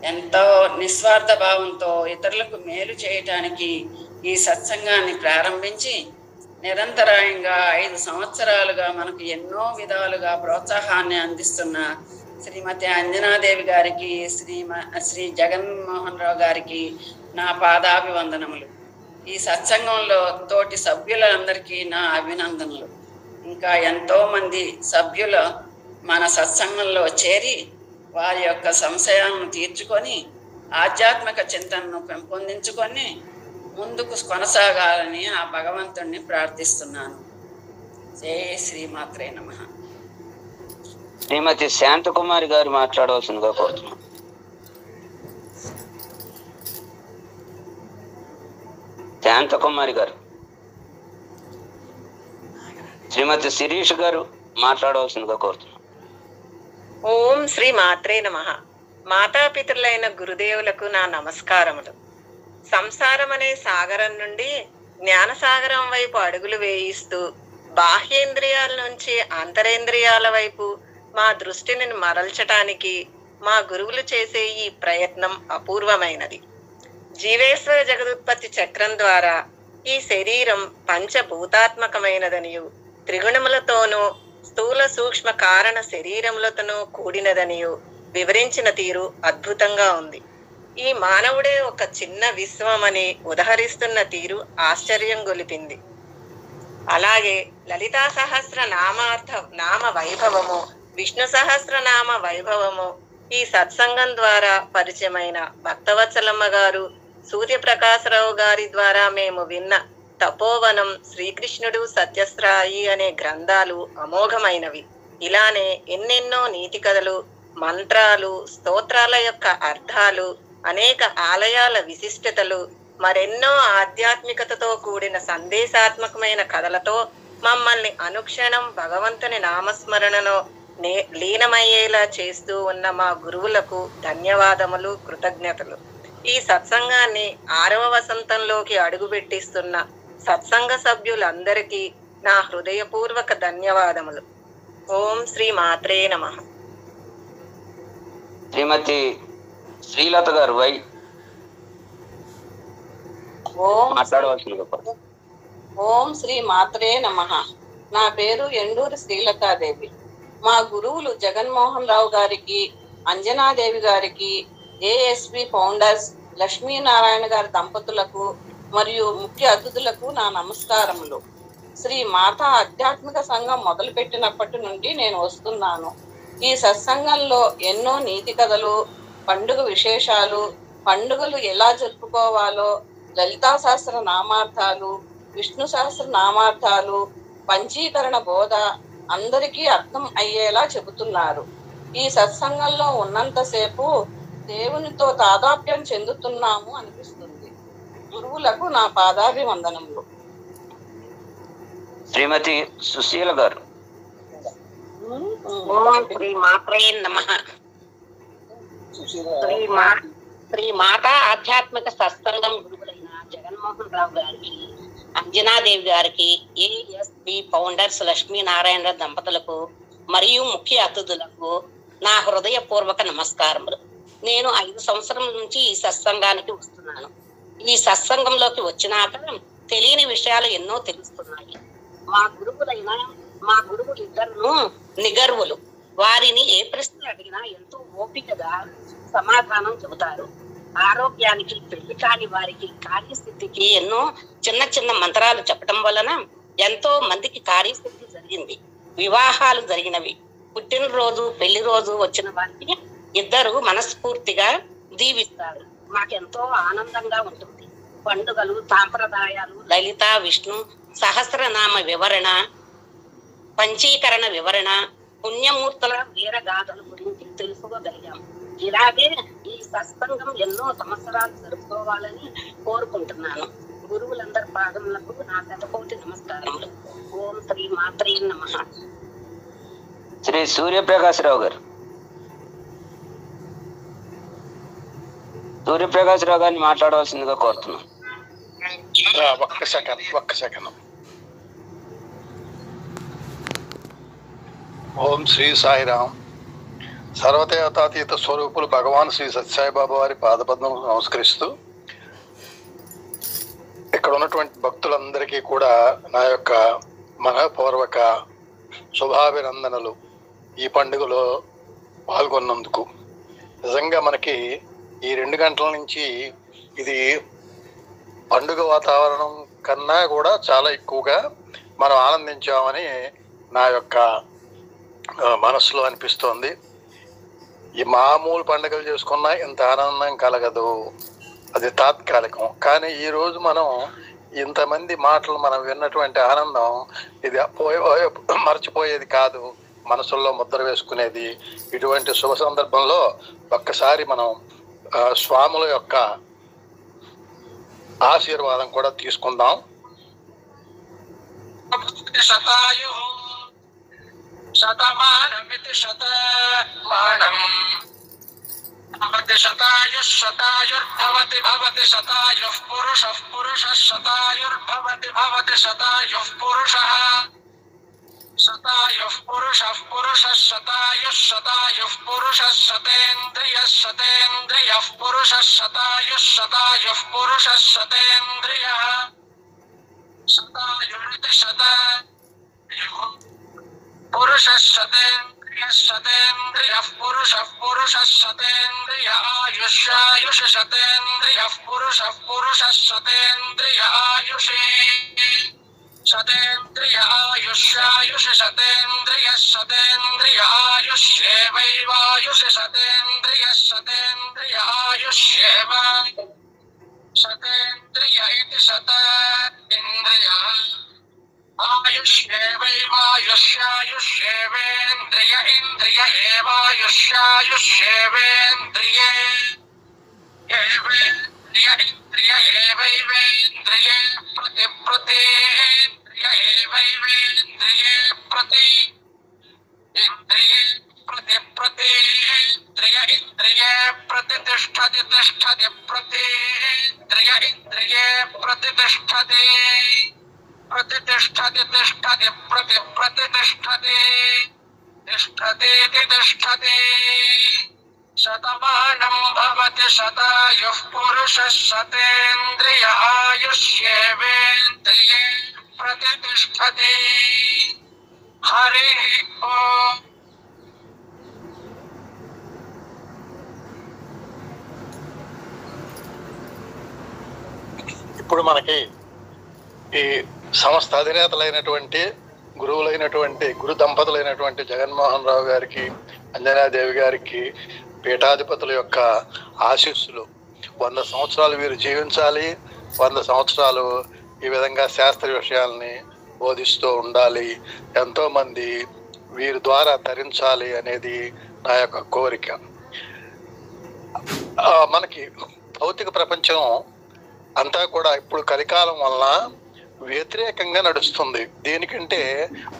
S8: ఎంతో నిస్వార్థ భావంతో ఇతరులకు మేలు చేయటానికి ఈ సత్సంగాన్ని ప్రారంభించి నిరంతరాయంగా 5 సంవత్సరాలుగా మనకు ఎన్నో విధాలుగా ప్రోత్సాహాన్ని అందిస్తున్న శ్రీమతి అంజనాదేవి గారికి, శ్రీ జగన్మోహన్ రావు గారికి నా పాదాభివందనములు. ఈ సత్సంగంలో తోటి సభ్యులందరికీ నా అభినందనలు. ఇంకా ఎంతోమంది సభ్యులు మన సత్సంగంలో చేరి వారి యొక్క సంశయాలను తీర్చుకొని ఆధ్యాత్మిక చింతనను పెంపొందించుకొని ముందుకు కొనసాగాలని ఆ భగవంతుణ్ణి ప్రార్థిస్తున్నాను. జై శ్రీమాత్రే నమః.
S1: శ్రీమతి శాంతకుమారి గారు మాట్లాడవలసిందిగా కోరుతున్నాను. శాంతకుమారి గారు. శ్రీమతి శిరీష్ గారు మాట్లాడవలసిందిగా కోరుతున్నాను.
S9: ఓం శ్రీ మాత్రే నమః. మాతాపితరులైన గురుదేవులకు నా నమస్కారములు. సంసారం అనే సాగరం నుండి జ్ఞానసాగరం వైపు అడుగులు వేయిస్తూ బాహ్యేంద్రియాల నుంచి అంతరేంద్రియాల వైపు మా దృష్టిని మరల్చటానికి మా గురువులు చేసే ఈ ప్రయత్నం అపూర్వమైనది. జీవేశ్వర జగదుత్పత్తి చక్రం ద్వారా ఈ శరీరం పంచభూతాత్మకమైనదనియు, త్రిగుణములతోనూ స్థూల సూక్ష్మ కారణ శరీరములతోనూ కూడినదనియు వివరించిన తీరు అద్భుతంగా ఉంది. ఈ మానవుడే ఒక చిన్న విశ్వమని ఉదహరిస్తున్న తీరు ఆశ్చర్యం గొలిపింది. అలాగే లలితా సహస్ర నామ వైభవము, విష్ణు సహస్రనామ వైభవము ఈ సత్సంగం ద్వారా పరిచయమైన భక్తవత్సలమ్మ గారు, సూర్యప్రకాశరావు గారి ద్వారా మేము విన్న తపోవనం, శ్రీకృష్ణుడు సత్యశ్రాయి అనే గ్రంథాలు అమోఘమైనవి. ఇలానే ఎన్నెన్నో నీతి కథలు, మంత్రాలు, స్తోత్రాల యొక్క అర్థాలు, అనేక ఆలయాల విశిష్టతలు, మరెన్నో ఆధ్యాత్మికతతో కూడిన సందేశాత్మకమైన కథలతో మమ్మల్ని అనుక్షణం భగవంతుని నామస్మరణలో లీనమయ్యేలా చేస్తూ ఉన్న మా గురువులకు ధన్యవాదములు, కృతజ్ఞతలు. ఈ సత్సంగాన్ని 6వ వసంతంలోకి అడుగుపెట్టిస్తున్న సత్సంగ సభ్యులందరికీ నా హృదయపూర్వక ధన్యవాదములు. ఓం శ్రీ మాత్రే నమః.
S1: శ్రీమతి శ్రీలత గారు వై మాట్లాడవలసిందిగా కోరుతున్నాను.
S10: ఓం శ్రీ మాత్రే నమః. నా పేరు ఎండూరి శ్రీలతాదేవి. మా గురువులు జగన్మోహన్ రావు గారికి, అంజనాదేవి గారికి, ఏఎస్పి ఫౌండర్స్ లక్ష్మీనారాయణ గారి దంపతులకు మరియు ముఖ్య అతిథులకు నా నమస్కారములు. శ్రీ మాతా ఆధ్యాత్మిక సంఘం మొదలుపెట్టినప్పటి నుండి నేను వస్తున్నాను. ఈ సత్సంగంలో ఎన్నో నీతి కథలు, పండుగ విశేషాలు, పండుగలు ఎలా జరుపుకోవాలో, లలితా సహస్ర నామార్థాలు, విష్ణు సహస్ర నామార్థాలు, పంచీకరణ బోధ అందరికీ అర్థం అయ్యేలా చెబుతున్నారు. ఈ సత్సంగంలో ఉన్నంతసేపు దేవునితో తాదాప్యం చెందుతున్నాము అనిపిస్తుంది. గురువులకు నా పాదాభివందనములు.
S1: శ్రీమతి సుశీల గారు.
S2: ఓం శ్రీ మాత్రే నమః. శ్రీ మాతా ఆధ్యాత్మిక సత్సంగం గురువులైన జగన్మోహన్ రావు గారికి, అంజనాదేవి గారికి, ఏఎస్బి ఫౌండర్స్ లక్ష్మీనారాయణ దంపతులకు మరియు ముఖ్య అతిథులకు నా హృదయపూర్వక నమస్కారములు. నేను 5 సంవత్సరం నుంచి ఈ సత్సంగానికి వస్తున్నాను. ఈ సత్సంగంలోకి వచ్చినాక తెలియని విషయాలు ఎన్నో తెలుస్తున్నాయి. మా గురువులు ఇద్దరు నిగర్వులు. వారిని ఏ ప్రశ్న అడిగినా ఎంతో ఓపికగా సమాధానం చెబుతారు. ఆరోగ్యానికి, పెళ్లి కాని వారికి, కార్యస్థితికి ఎన్నో చిన్న చిన్న మంత్రాలు చెప్పడం వలన ఎంతో మందికి కార్యస్థితి జరిగింది, వివాహాలు జరిగినవి. పుట్టినరోజు, పెళ్లి రోజు వచ్చిన వారికి ఇద్దరు మనస్ఫూర్తిగా దీవిస్తారు. మాకెంతో ఆనందంగా ఉంటుంది. పండుగలు, సాంప్రదాయాలు, లలిత విష్ణు సహస్రనామ వివరణ, పంచీకరణ వివరణ, పుణ్యమూర్తుల వీరగాథల గురించి తెలుసుకోగలిగాం. ఇలాగే ఈ సత్సంగం ఎన్నో సంవత్సరాలు జరుపుకోవాలని కోరుకుంటున్నాను. గురువులందరి పాదములకు నా శతకోటి నమస్కారములు. ఓం శ్రీ మాత్రే నమః.
S1: శ్రీ సూర్యప్రకాశరావు గారు. సూర్యప్రకాశరావు గారిని మాట్లాడవలసిందిగా కోరుతున్నాను.
S11: ఒక్క సెకండ్. ఓం శ్రీ సాయిరామ్. సర్వదేవతాతీత స్వరూపులు భగవాన్ శ్రీ సత్యసాయిబాబా వారి పాదపద్మం నమస్కరిస్తూ, ఇక్కడ ఉన్నటువంటి భక్తులందరికీ కూడా నా యొక్క మనపూర్వక శుభాభినందనలు. ఈ పండుగలో పాల్గొన్నందుకు నిజంగా మనకి ఈ 2 గంటల నుంచి ఇది పండుగ వాతావరణం కన్నా కూడా చాలా ఎక్కువగా మనం ఆనందించామని నా యొక్క మనసులో అనిపిస్తోంది. ఈ మామూలు పండుగలు చేసుకున్నా ఇంత ఆనందం కలగదు, అది తాత్కాలికం. కానీ ఈరోజు మనం ఇంతమంది మాటలు మనం విన్నటువంటి ఆనందం ఇది మర్చిపోయేది కాదు, మనసుల్లో ముద్ర వేసుకునేది. ఇటువంటి శుభ సందర్భంలో ఒక్కసారి మనం స్వాముల యొక్క ఆశీర్వాదం కూడా తీసుకుందాం.
S12: శతమానమితి శతమానం భవతి శతాయుర్భవతి భవతి శతాయుః పురుషః పురుషः శతాయుర్భవతి భవతి శతాయుః పురుషः శతాయుః పురుషः పురుషः శతాయుః శతాయుః పురుషः శతేంద్రియः శతేంద్రియః పురుషः శతాయుః శతాయుః పురుషः శతేంద్రియः శతాయురితి శతాయుః పురుషः శతేంద్రియः శతేంద్రియః పురుషः పురుషः శతేంద్రియ ఆయుష్యాయుష్ శతేంద్రియః పురుషः పురుషः శతేంద్రియ ఆయుషే శతేంద్రియ ఆయుష్యాయుష్ శతేంద్రియः శతేంద్రియ ఆయుష్యేవైవాయుష్ శతేంద్రియः శతేంద్రియ ఆయుష్యేవ శతేంద్రియ ఇతి శత ఇంద్రియ आयुष्येवेन्द्रिय इन्द्रिय एवायुष्यायुष्येवेन्द्रिये एवेन्द्रिय इन्द्रिय एवैवेन्द्रिये प्रतिप्रतेन्द्रिय एवैवेन्द्रिये प्रति इन्द्रिये प्रतिप्रतेन्द्रिय इन्द्रिये प्रतितिष्ठति तिष्ठति प्रतेन्द्रिय इन्द्रिये प्रतितिष्ठति प्रतितिष्ठति तिष्ठति प्रतितिष्ठति तिष्ठतीति तिष्ठति शतमानं भवति शतायुः पुरुषः शतेन्द्रिय आयुष्येवेन्द्रिये प्रतितिष्ठति हरिः ओम्।
S11: ఇప్పుడు మనకి ఈ సంస్థ అధినేతలైనటువంటి గురువులైనటువంటి గురు దంపతులైనటువంటి జగన్మోహన్ రావు గారికి, అంజనాదేవి గారికి పీఠాధిపతుల యొక్క ఆశీస్సులు 100 సంవత్సరాలు వీరు జీవించాలి, 100 సంవత్సరాలు ఈ విధంగా శాస్త్రీయ విషయాల్ని బోధిస్తూ ఉండాలి, ఎంతో మంది వీరి ద్వారా తరించాలి అనేది నా యొక్క కోరిక. మనకి భౌతిక ప్రపంచం అంతా కూడా ఇప్పుడు కలికాలం వలన వ్యతిరేకంగా నడుస్తుంది. దేనికంటే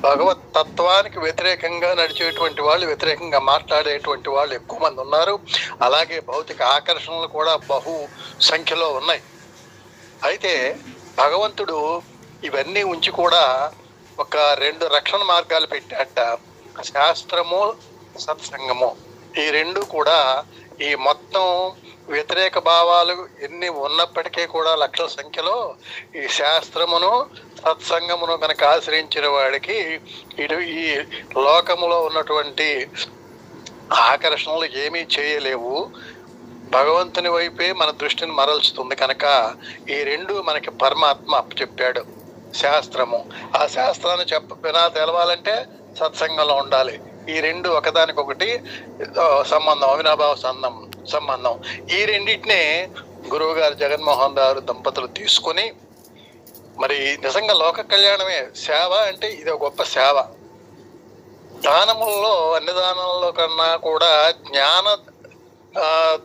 S11: భగవత్ తత్వానికి వ్యతిరేకంగా నడిచేటువంటి వాళ్ళు, వ్యతిరేకంగా మాట్లాడేటువంటి వాళ్ళు ఎక్కువ మంది ఉన్నారు. అలాగే భౌతిక ఆకర్షణలు కూడా బహు సంఖ్యలో ఉన్నాయి. అయితే భగవంతుడు ఇవన్నీ ఉంచి కూడా ఒక 2 రక్షణ మార్గాలు పెట్టాట. శాస్త్రము, సత్సంగము. ఈ 2 కూడా ఈ మొత్తం వ్యతిరేక భావాలు ఎన్ని ఉన్నప్పటికీ కూడా లక్షల సంఖ్యలో ఈ శాస్త్రమును, సత్సంగమును కనుక ఆశ్రయించిన వాడికి ఈ లోకములో ఉన్నటువంటి ఆకర్షణలు ఏమీ చేయలేవు. భగవంతుని వైపే మన దృష్టిని మరల్చుతుంది. కనుక ఈ 2 మనకి పరమాత్మ అప్పచెప్పాడు. శాస్త్రము, ఆ శాస్త్రాన్ని తెలవాలంటే సత్సంగంలో ఉండాలి. ఈ 2 ఒకదానికొకటి సంబంధం, అవినాభావ సంబంధం. ఈ రెండింటినే గురువు గారు జగన్మోహన్ రావు దంపతులు తీసుకుని, మరి నిజంగా లోక కళ్యాణమే సేవ అంటే ఇది గొప్ప సేవ. దానములలో, అన్ని దానాలలో కన్నా కూడా జ్ఞాన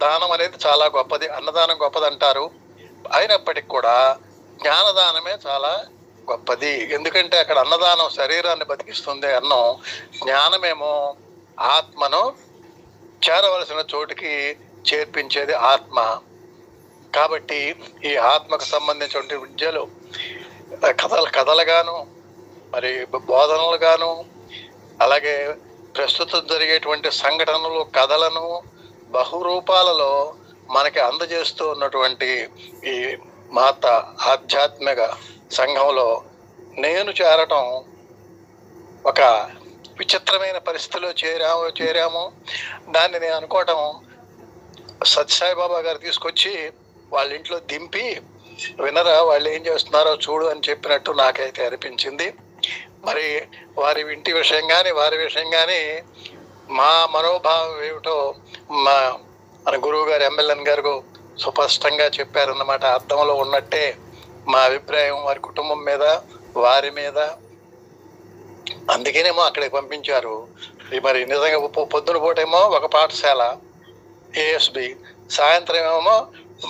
S11: దానం అనేది చాలా గొప్పది. అన్నదానం గొప్పది అంటారు, అయినప్పటికీ కూడా జ్ఞానదానమే చాలా గొప్పది. ఎందుకంటే అక్కడ అన్నదానం శరీరాన్ని బతికిస్తుంది, అన్నం. జ్ఞానమేమో ఆత్మను చేరవలసిన చోటుకి చేర్పించేది ఆత్మ. కాబట్టి ఈ ఆత్మకు సంబంధించిన విద్యలు కథలుగాను, మరి బోధనలుగాను, అలాగే ప్రస్తుతం జరిగేటువంటి సంఘటనలు, కథలను బహురూపాలలో మనకి అందజేస్తూ ఉన్నటువంటి ఈ మాత ఆధ్యాత్మిక సంఘంలో నేను చేరటం ఒక విచిత్రమైన పరిస్థితిలో చేరాము. దాన్ని నేను అనుకోవటం సత్యసాయిబాబా గారు తీసుకొచ్చి వాళ్ళ ఇంట్లో దింపి, వినరా వాళ్ళు ఏం చేస్తున్నారో చూడు అని చెప్పినట్టు నాకైతే అనిపించింది. మరి వారి ఇంటి విషయం కానీ, వారి విషయం కానీ మా మనోభావం ఏమిటో మన గురువు గారు ఎమ్మెల్యన్ గారు స్పష్టంగా చెప్పారన్నమాట. అర్థంలో ఉన్నట్టే మా అభిప్రాయం వారి కుటుంబం మీద, వారి మీద. అందుకేనేమో అక్కడికి పంపించారు. మరి నిజంగా పొద్దున పూటేమో ఒక పాఠశాల ఏఎస్బి, సాయంత్రం ఏమో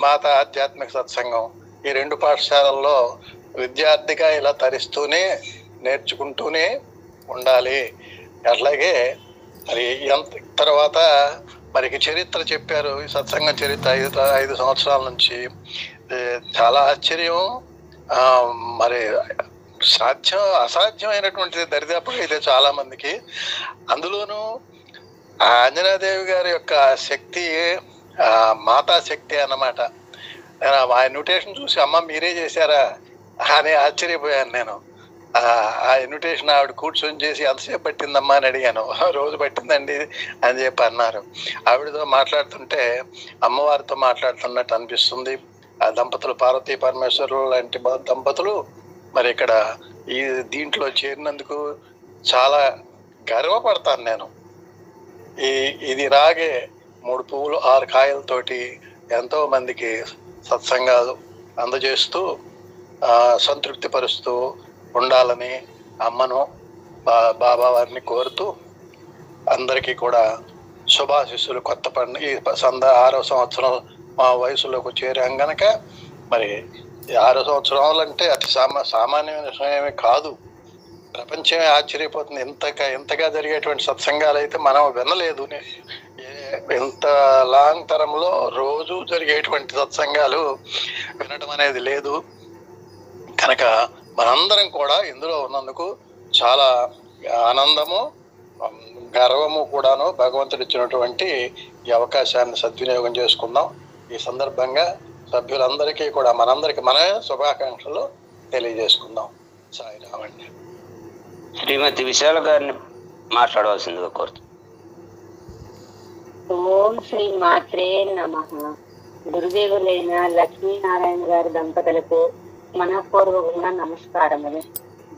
S11: మాత ఆధ్యాత్మిక సత్సంగం. ఈ 2 పాఠశాలల్లో విద్యార్థిగా ఇలా తరిస్తూనే నేర్చుకుంటూనే ఉండాలి. అట్లాగే మరి తర్వాత మరి చరిత్ర చెప్పారు, ఈ సత్సంగం చరిత్ర 5 సంవత్సరాల నుంచి. చాలా ఆశ్చర్యం. మరి అసాధ్యమైనటువంటిది దరిదాపుగా అయితే చాలా మందికి. అందులోనూ ఆ అంజనాదేవి గారి యొక్క శక్తి మాతా శక్తి అన్నమాట. నేను ఆ ఇన్విటేషన్ చూసి అమ్మ మీరే చేశారా అని ఆశ్చర్యపోయాను నేను. ఆ ఇన్విటేషన్ ఆవిడ కూర్చొని చేసి ఎంతసేపు పట్టిందమ్మా అని అడిగాను. రోజు పట్టిందండి అని చెప్పి అన్నారు. ఆవిడతో మాట్లాడుతుంటే అమ్మవారితో మాట్లాడుతున్నట్టు అనిపిస్తుంది. ఆ దంపతులు, పార్వతీ పరమేశ్వరులు లాంటి దంపతులు మరి ఇక్కడ ఈ దీంట్లో చేరినందుకు చాలా గర్వపడతాను నేను. ఇది రాగే 3 పువ్వులు 6 కాయలతోటి ఎంతో మందికి సత్సంగాలు అందజేస్తూ సంతృప్తి పరుస్తూ ఉండాలని అమ్మను బాబా వారిని కోరుతూ అందరికీ కూడా శుభాశిస్సులు. కొత్త పండుగ ఈ 6వ సంవత్సరం మా వయసులోకి చేరాం గనక మరి 6 సంవత్సరాలంటే అతి సామాన్యమైన విషయమే కాదు. ప్రపంచమే ఆశ్చర్యపోతుంది. ఇంతగా జరిగేటువంటి సత్సంగాలు అయితే మనం వినలేదు. ఇంత లాంగ్ తరంలో రోజు జరిగేటువంటి సత్సంగాలు వినడం అనేది లేదు కనుక మనందరం కూడా ఇందులో ఉన్నందుకు చాలా ఆనందము, గర్వము కూడాను. భగవంతుడు ఇచ్చినటువంటి ఈ అవకాశాన్ని సద్వినియోగం చేసుకుందాం. ఈ సందర్భంగా సభ్యులందరికీ కూడా మనందరికి మనమే శుభాకాంక్షలు తెలియజేసుకుందాం. సాయిరామ్ అండి.
S1: శ్రీమతి విశాల గారిని మాట్లాడవలసిందిగా కోరుతూ.
S2: ఓం శ్రీ మాత్రే నమః. గురుదేవులైన లక్ష్మీనారాయణ గారి దంపతులకు మనపూర్వకంగా నమస్కారములు.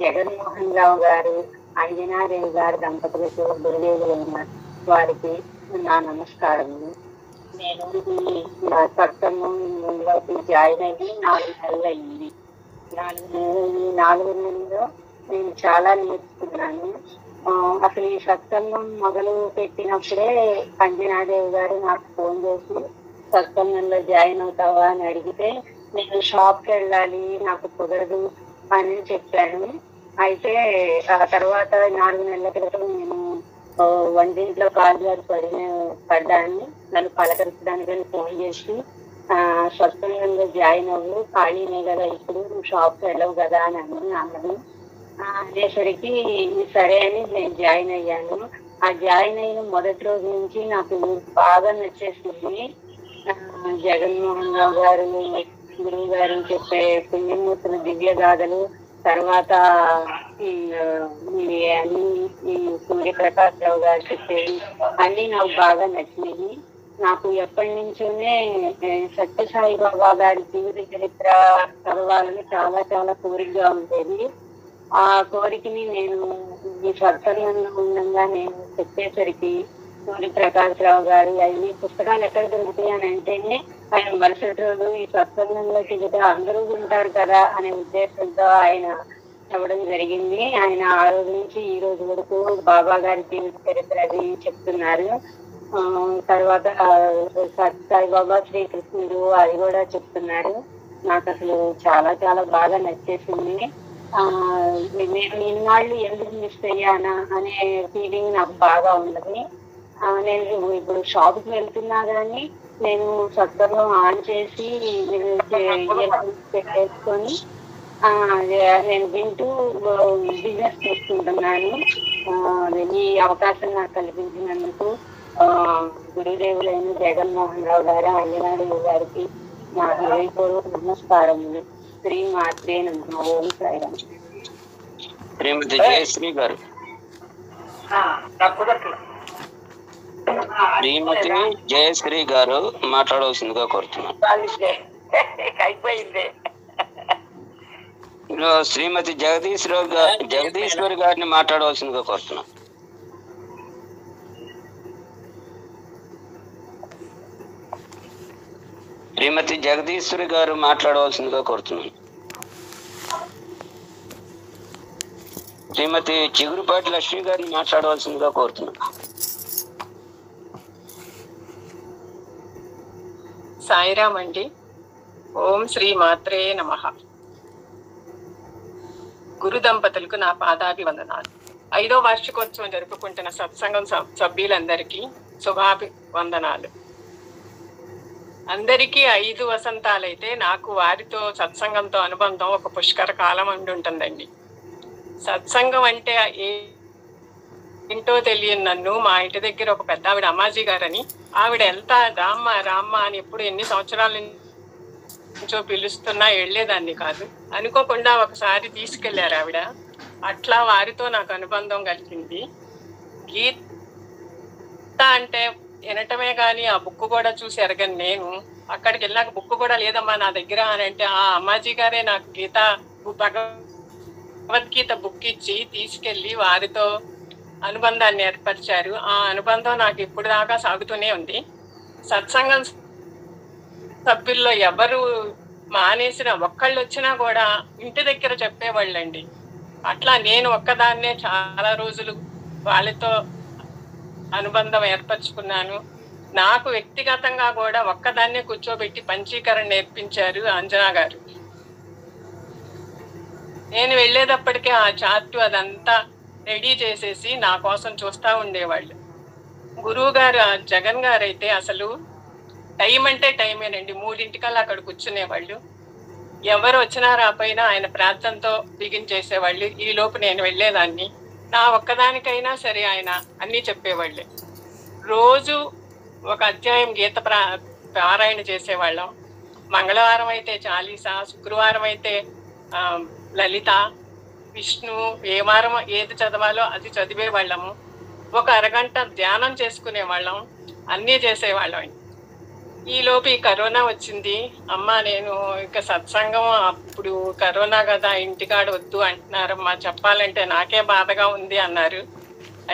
S2: జగన్మోహన్ రావు గారు, అంజనాదేవి గారి దంపతులకు గురుదేవులైన వారికి నా నమస్కారములు. నేను ఈ సత్సంగంలోకి జాయిన్ అయ్యి 4 నెలలు అయింది. 4 నెలల్లో నేను చాలా నేర్చుకున్నాను. అసలు ఈ సత్సంగం మొదలు పెట్టినప్పుడే అంజనాదేవి గారు నాకు ఫోన్ చేసి సత్సంగంలో జాయిన్ అవుతావా అని అడిగితే నేను షాప్కి వెళ్ళాలి, నాకు కుదరదు అని చెప్పాను. అయితే ఆ తర్వాత 4 నెలల క్రితం నేను వంటింట్లో కాలు గారు పడ్డాను. నన్ను పలకరించడానికి ఫోన్ చేసి సత్సంగంలో జాయిన్ అవ్వు, ఖాళీనే కదా ఇప్పుడు, నువ్వు షాప్కి వెళ్ళవు కదా అని అన్నది. అనేసరికి సరే అని నేను జాయిన్ అయ్యాను. ఆ జాయిన్ అయిన మొదటి రోజు నుంచి నాకు బాగా నచ్చేసింది. జగన్మోహన్ రావు గారు, గురువు గారు చెప్పే పుణ్యమూర్తుల దివ్య గాథలు, తర్వాత అన్ని ఈ సూర్యప్రకాశ్ రావు గారు చెప్పేవి అన్ని నాకు బాగా నచ్చినాయి. నాకు ఎప్పటి నుంచోనే సత్యసాయి బాబా గారి జీవిత చరిత్ర చదవాలని చాలా చాలా కోరికగా ఉండేది. ఆ కోరికని నేను ఈ సత్సంగంలో ఉండగా నేను చెప్పేసరికి సూర్యప్రకాశ్ రావు గారు అన్ని పుస్తకాలు ఎక్కడ దొరుకుతాయి అని అంటేనే ఆయన మరుసటి రోజు ఈ సత్సంగంలోకి అందరూ ఉంటారు కదా అనే ఉద్దేశంతో ఆయన చెప్పడం జరిగింది. ఆయన ఆ రోజు నుంచి ఈ రోజు వరకు బాబా గారి జీవిత చరిత్ర అది చెప్తున్నారు. తర్వాత సాయిబాబా శ్రీకృష్ణుడు అది కూడా చెప్తున్నారు. నాకు అసలు చాలా చాలా బాగా నచ్చేసింది. నేను ఇన్నాళ్ళు ఎందుకు మిస్ అయ్యానా అనే ఫీలింగ్ నాకు బాగా ఉన్నది. నేను ఇప్పుడు షాప్కి వెళ్తున్నా కానీ నేను సత్సంగం ఆన్ చేసి పెట్టేసుకొని నేను వింటూ బిజినెస్ చేసుకుంటున్నాను. ఈ అవకాశం నాకు కల్పించినందుకు గురుదేవులైన జగన్మోహన్ రావు గారు, అంజనాదేవి గారికి నా హృదయపూర్వక నమస్కారములు. శ్రీ మాత్రే నమః. ఓం సాయిరామ్.
S1: శ్రీమతి జయశ్రీ గారు. శ్రీమతి జయశ్రీ గారు మాట్లాడవలసిందిగా కోరుతున్నాను. శ్రీమతి జగదీశ్వరి గారిని మాట్లాడవలసిందిగా కోరుతున్నాను. శ్రీమతి జగదీశ్వరి గారు మాట్లాడవలసిందిగా కోరుతున్నాను. శ్రీమతి చిగురుపాటి లక్ష్మి గారిని మాట్లాడవలసిందిగా కోరుతున్నాను.
S13: సాయిరామ్ అండి. ఓం శ్రీ మాత్రే నమః. గురు దంపతులకు నా పాదాభివందనాలు. 5వ వార్షికోత్సవం జరుపుకుంటున్న సత్సంగం సభ్యులందరికీ శుభాభివందనాలు. అందరికీ 5 వసంతాలైతే నాకు వారితో సత్సంగంతో అనుబంధం ఒక పుష్కర కాలం ఉండి ఉంటుందండి. సత్సంగం అంటే ఏంటో తెలియని నన్ను మా ఇంటి దగ్గర ఒక పెద్ద ఆవిడ అమ్మాజీ గారని, ఆవిడ ఎంత రామ్మ అని ఎప్పుడు ఎన్ని సంవత్సరాల నుంచో పిలుస్తున్నా వెళ్ళేదాన్ని కాదు. అనుకోకుండా ఒకసారి తీసుకెళ్లారు ఆవిడ. అట్లా వారితో నాకు అనుబంధం కలిగింది. గీత అంటే వినటమే కానీ ఆ బుక్ కూడా చూసి ఎరగను నేను. అక్కడికి వెళ్ళాక బుక్ కూడా లేదమ్మా నా దగ్గర అని అంటే ఆ అమ్మాజీ గారే నాకు భగవద్గీత బుక్ ఇచ్చి తీసుకెళ్లి వారితో అనుబంధాన్ని ఏర్పరిచారు. ఆ అనుబంధం నాకు ఇప్పుడు దాకా సాగుతూనే ఉంది. సత్సంగం సభ్యుల్లో ఎవరు మానేసిన ఒక్కళ్ళు వచ్చినా కూడా ఇంటి దగ్గర చెప్పేవాళ్ళండి. అట్లా నేను ఒక్కదాన్నే చాలా రోజులు వాళ్ళతో అనుబంధం ఏర్పరచుకున్నాను. నాకు వ్యక్తిగతంగా కూడా ఒక్కదాన్నే కూర్చోబెట్టి పంచీకరణ నేర్పించారు అంజనా గారు. నేను వెళ్ళేటప్పటికే ఆ చార్టు అదంతా రెడీ చేసేసి నా కోసం చూస్తూ ఉండేవాళ్ళు. గురువు గారు జగన్ గారు అయితే అసలు టైం అంటే టైమేనండి, 3 అక్కడ కూర్చునేవాళ్ళు. ఎవరు వచ్చినా రాపోయినా ఆయన ప్రార్థనతో బిగించేసేవాళ్ళు. ఈ లోపు నేను వెళ్ళేదాన్ని. నా ఒక్కదానికైనా సరే ఆయన అన్నీ చెప్పేవాళ్ళే. రోజు ఒక అధ్యాయం గీత పారాయణ చేసేవాళ్ళం. మంగళవారం అయితే చాలీసా, శుక్రవారం అయితే లలిత, విష్ణు, ఏ వారం ఏది చదవాలో అది చదివేవాళ్ళము. ఒక అరగంట ధ్యానం చేసుకునేవాళ్ళం. అన్నీ చేసేవాళ్ళం. ఈలోపు ఈ కరోనా వచ్చింది. అమ్మ నేను ఇక సత్సంగం, అప్పుడు కరోనా కదా ఇంటికాడ వద్దు అంటున్నారమ్మా, చెప్పాలంటే నాకే బాధగా ఉంది అన్నారు.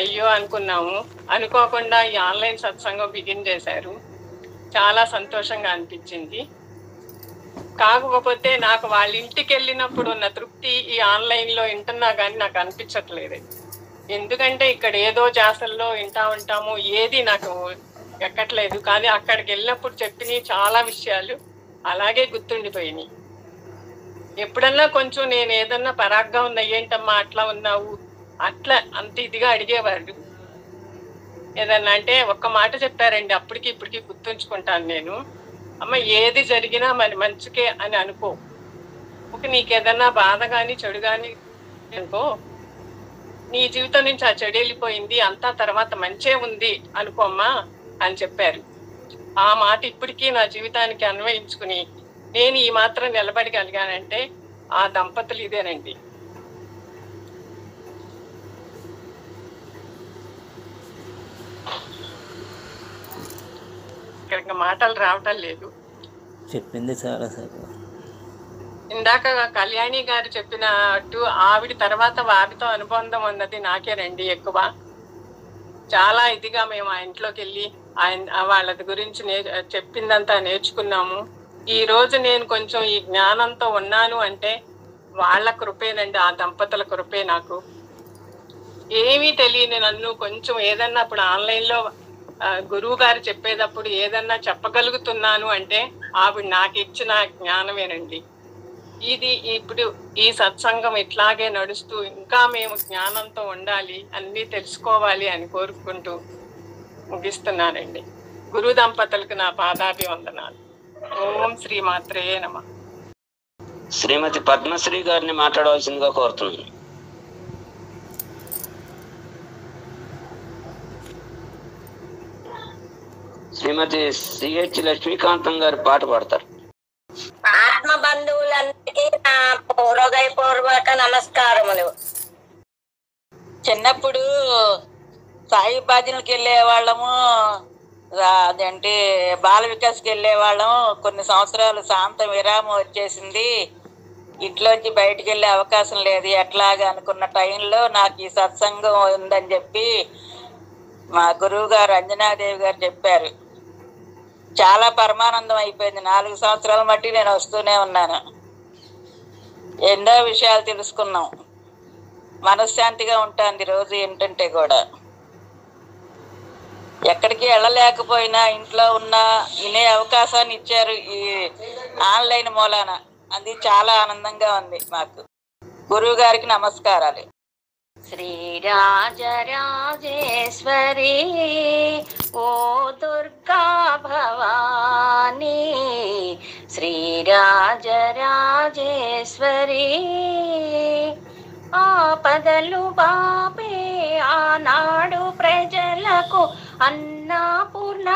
S13: అయ్యో అనుకున్నాము. అనుకోకుండా ఈ ఆన్లైన్ సత్సంగం బిగిన్ చేశారు. చాలా సంతోషంగా అనిపించింది. కాకపోతే నాకు వాళ్ళ ఇంటికి వెళ్ళినప్పుడు ఉన్న తృప్తి ఈ ఆన్లైన్లో వింటున్నా కానీ నాకు అనిపించట్లేదు. ఎందుకంటే ఇక్కడ ఏదో జాసల్లో వింటా ఉంటాము, ఏది నాకు ఎక్కట్లేదు. కానీ అక్కడికి వెళ్ళినప్పుడు చెప్పినవి చాలా విషయాలు అలాగే గుర్తుండిపోయినాయి. ఎప్పుడన్నా కొంచెం నేను ఏదన్నా పరాగ్గా ఉన్నా, ఏంటమ్మా అట్లా ఉన్నావు, అట్లా అంత ఇదిగా అడిగేవాళ్ళు. ఏదన్నా అంటే ఒక్క మాట చెప్పారండి, అప్పటికి ఇప్పటికి గుర్తుంచుకుంటాను నేను. అమ్మ ఏది జరిగినా మరి మంచికే అని అనుకో, ఒక నీకేదన్నా బాధ కానీ చెడు కానీ అనుకో, నీ జీవితం నుంచి ఆ చెడు వెళ్ళిపోయింది, అంతా తర్వాత మంచే ఉంది అనుకోమ్మా అని చెప్పారు. ఆ మాట ఇప్పటికీ నా జీవితానికి అన్వయించుకుని నేను ఈ మాత్రం నిలబడగలిగానంటే ఆ దంపతులు ఇదేనండి. ఇక్కడ మాటలు రావటం లేదు.
S14: చెప్పింది చాలా సార్.
S13: ఇందాక కళ్యాణి గారు చెప్పినట్టు ఆవిడ తర్వాత వారితో అనుబంధం అన్నది నాకేనండి ఎక్కువ. చాలా ఇదిగా మేము ఆ ఇంట్లోకి వెళ్ళి వాళ్ళ గురించి చెప్పిందంతా నేర్చుకున్నాము. ఈ రోజు నేను కొంచెం ఈ జ్ఞానంతో ఉన్నాను అంటే వాళ్ళ కృపేనండి, ఆ దంపతుల కృపే. నాకు ఏమీ తెలియని నన్ను కొంచెం ఏదన్నా ఇప్పుడు ఆన్లైన్లో గురువు గారు చెప్పేటప్పుడు ఏదన్నా చెప్పగలుగుతున్నాను అంటే ఆవిడ నాకు ఇచ్చిన జ్ఞానమేనండి. ఇది ఇప్పుడు ఈ సత్సంగం ఇట్లాగే నడుస్తూ ఇంకా మేము జ్ఞానంతో ఉండాలి, అన్నీ తెలుసుకోవాలి అని కోరుకుంటూ ముగిస్తున్నానండి. గురు దంపతులకు నా పాదాభివందనాలు. ఓం శ్రీమాత్రే నమః.
S1: శ్రీమతి పద్మశ్రీ గారిని మాట్లాడవలసిందిగా కోరుతున్నాను. శ్రీమతి సిహెచ్ లక్ష్మీకాంతం గారు పాట పాడతారు.
S5: ఆత్మ బంధువులందరికీ నా హృదయపూర్వక నమస్కారములు.
S15: చిన్నప్పుడు సాయి భజనకి వెళ్ళే వాళ్ళము, అదేంటి బాల వికాస్కి వెళ్ళే వాళ్ళము. కొన్ని సంవత్సరాలు శాంత విరామం వచ్చేసింది, ఇంట్లోంచి బయటికి వెళ్ళే అవకాశం లేదు. ఎట్లాగా అనుకున్న టైంలో నాకు ఈ సత్సంగం ఉందని చెప్పి మా గురువు గారు అంజనాదేవి గారు చెప్పారు. చాలా పరమానందం అయిపోయింది. 4 సంవత్సరాల మట్టి నేను వస్తూనే ఉన్నాను. ఎన్నో విషయాలు తెలుసుకున్నాం. మనశ్శాంతిగా ఉంటుంది రోజు ఏంటంటే కూడా. ఎక్కడికి వెళ్ళలేకపోయినా ఇంట్లో ఉన్న వినే అవకాశాన్ని ఇచ్చారు ఈ ఆన్లైన్ మూలాన. అది చాలా ఆనందంగా ఉంది మాకు. గురువు గారికి నమస్కారాలు.
S16: శ్రీరాజరాజేశ్వరి ఓ దుర్గా భవానీ, శ్రీరాజరాజేశ్వరి ఆపదలు బాపే ఆనాడు ప్రజలకు అన్నపూర్ణమ్మముగా,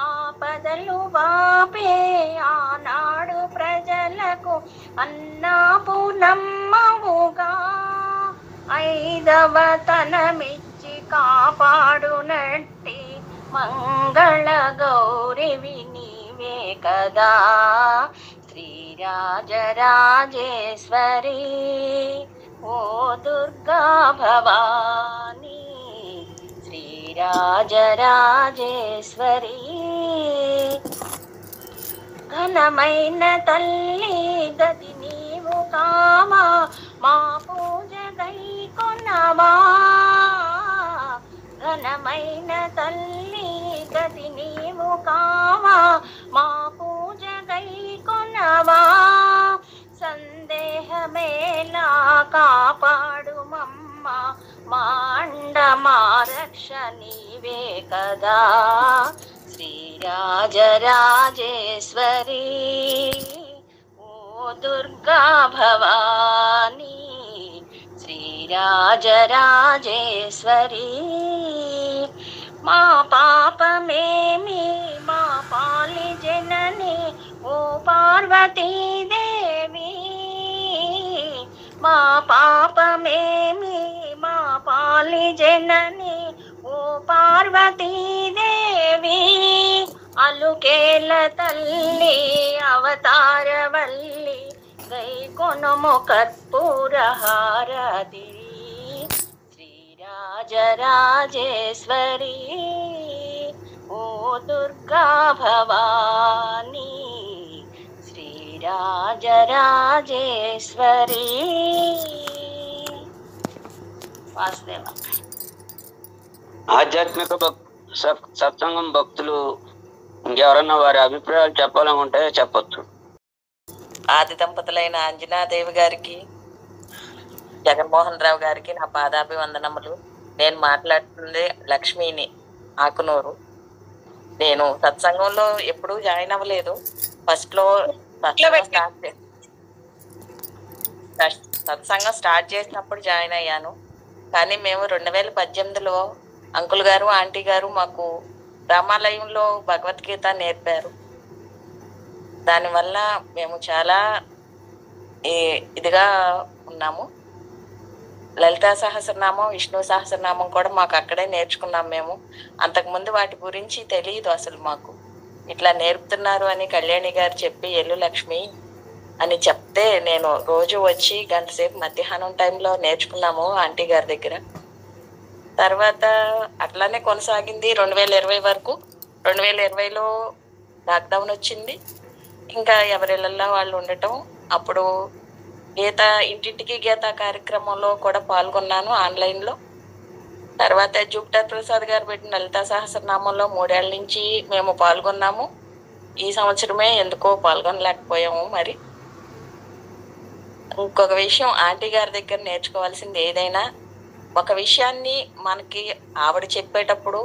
S16: ఆపదలు బాపే ఆనాడు ప్రజలకు అన్నపూర్ణమ్మముగా, 5వ తనమిచ్చి కాపాడునట్టి మంగళ గౌరివి నీవే కదా. శ్రీరాజరాజేశ్వరి ఓ దుర్గా భవానీ, శ్రీరాజరాజేశ్వరి ఘనమైన తల్లి గది నీ ప్రియమైన తల్లి గది నీవు కావా, మా పూజ గైకొనవా, సందేహమేలా కాపాడు మమ్మ, మా అండ మా రక్ష నీవే కదా. శ్రీరాజరాజేశ్వరి ఓ దుర్గా భవానీ, శ్రీరాజరాజేశ్వరి మా పాపమేమి మా పాలి జనని ఓ పార్వతీదేవి, మా పాపమేమి మా పాలి జనని ఓ పార్వతీదేవి, అలుకేల తల్లి అవతారవల్లి గై కొనుము కర్పూర హారతి. శ్రీరాజరాజేశ్వరి ఓ దుర్గా భవానీ, శ్రీరాజరాజేశ్వరి. వాసుదేవ.
S1: ఆధ్యాత్మిక సత్సంగం భక్తులు ఇంకెవరన్నా వారి అభిప్రాయాలు చెప్పాలనుకుంటే చెప్పొచ్చు.
S17: ఆది దంపతులైన అంజనాదేవి గారికి, జగన్మోహన్ రావు గారికి నా పాదాభివందనములు. నేను మాట్లాడుతుంది లక్ష్మిని, ఆకునూరు. నేను సత్సంగంలో ఎప్పుడూ జాయిన్ అవ్వలేదు. సత్సంగం స్టార్ట్ చేసినప్పుడు జాయిన్ అయ్యాను. కానీ మేము 2018లో అంకుల్ గారు ఆంటీ గారు మాకు రామాలయంలో భగవద్గీత నేర్పారు. దానివల్ల మేము చాలా ఇదిగా ఉన్నాము. లలితా సహస్రనామం, విష్ణు సహస్రనామం కూడా మాకు అక్కడే నేర్చుకున్నాం. మేము అంతకుముందు వాటి గురించి తెలియదు అసలు మాకు. ఇట్లా నేర్పుతున్నారు అని కళ్యాణి గారు చెప్పి ఎల్లు లక్ష్మి అని చెప్తే నేను రోజు వచ్చి గంట సేపు మధ్యాహ్నం టైంలో నేర్చుకున్నాము ఆంటీ గారి దగ్గర. తర్వాత అట్లానే కొనసాగింది 2020 వరకు. 2020లో లాక్డౌన్ వచ్చింది. ఇంకా ఎవరిళ్ళల్లో వాళ్ళు ఉండటం. అప్పుడు గీత ఇంటింటికి గీత కార్యక్రమంలో కూడా పాల్గొన్నాను ఆన్లైన్లో. తర్వాత జూపిటర్ ప్రసాద్ గారు పెట్టిన లలితా సహస్రనామంలో 3 ఏళ్ల నుంచి మేము పాల్గొన్నాము. ఈ సంవత్సరమే ఎందుకో పాల్గొనలేకపోయాము. మరి ఇంకొక విషయం, ఆంటీ గారి దగ్గర నేర్చుకోవాల్సింది ఏదైనా ఒక విషయాన్ని మనకి ఆవిడ చెప్పేటప్పుడు,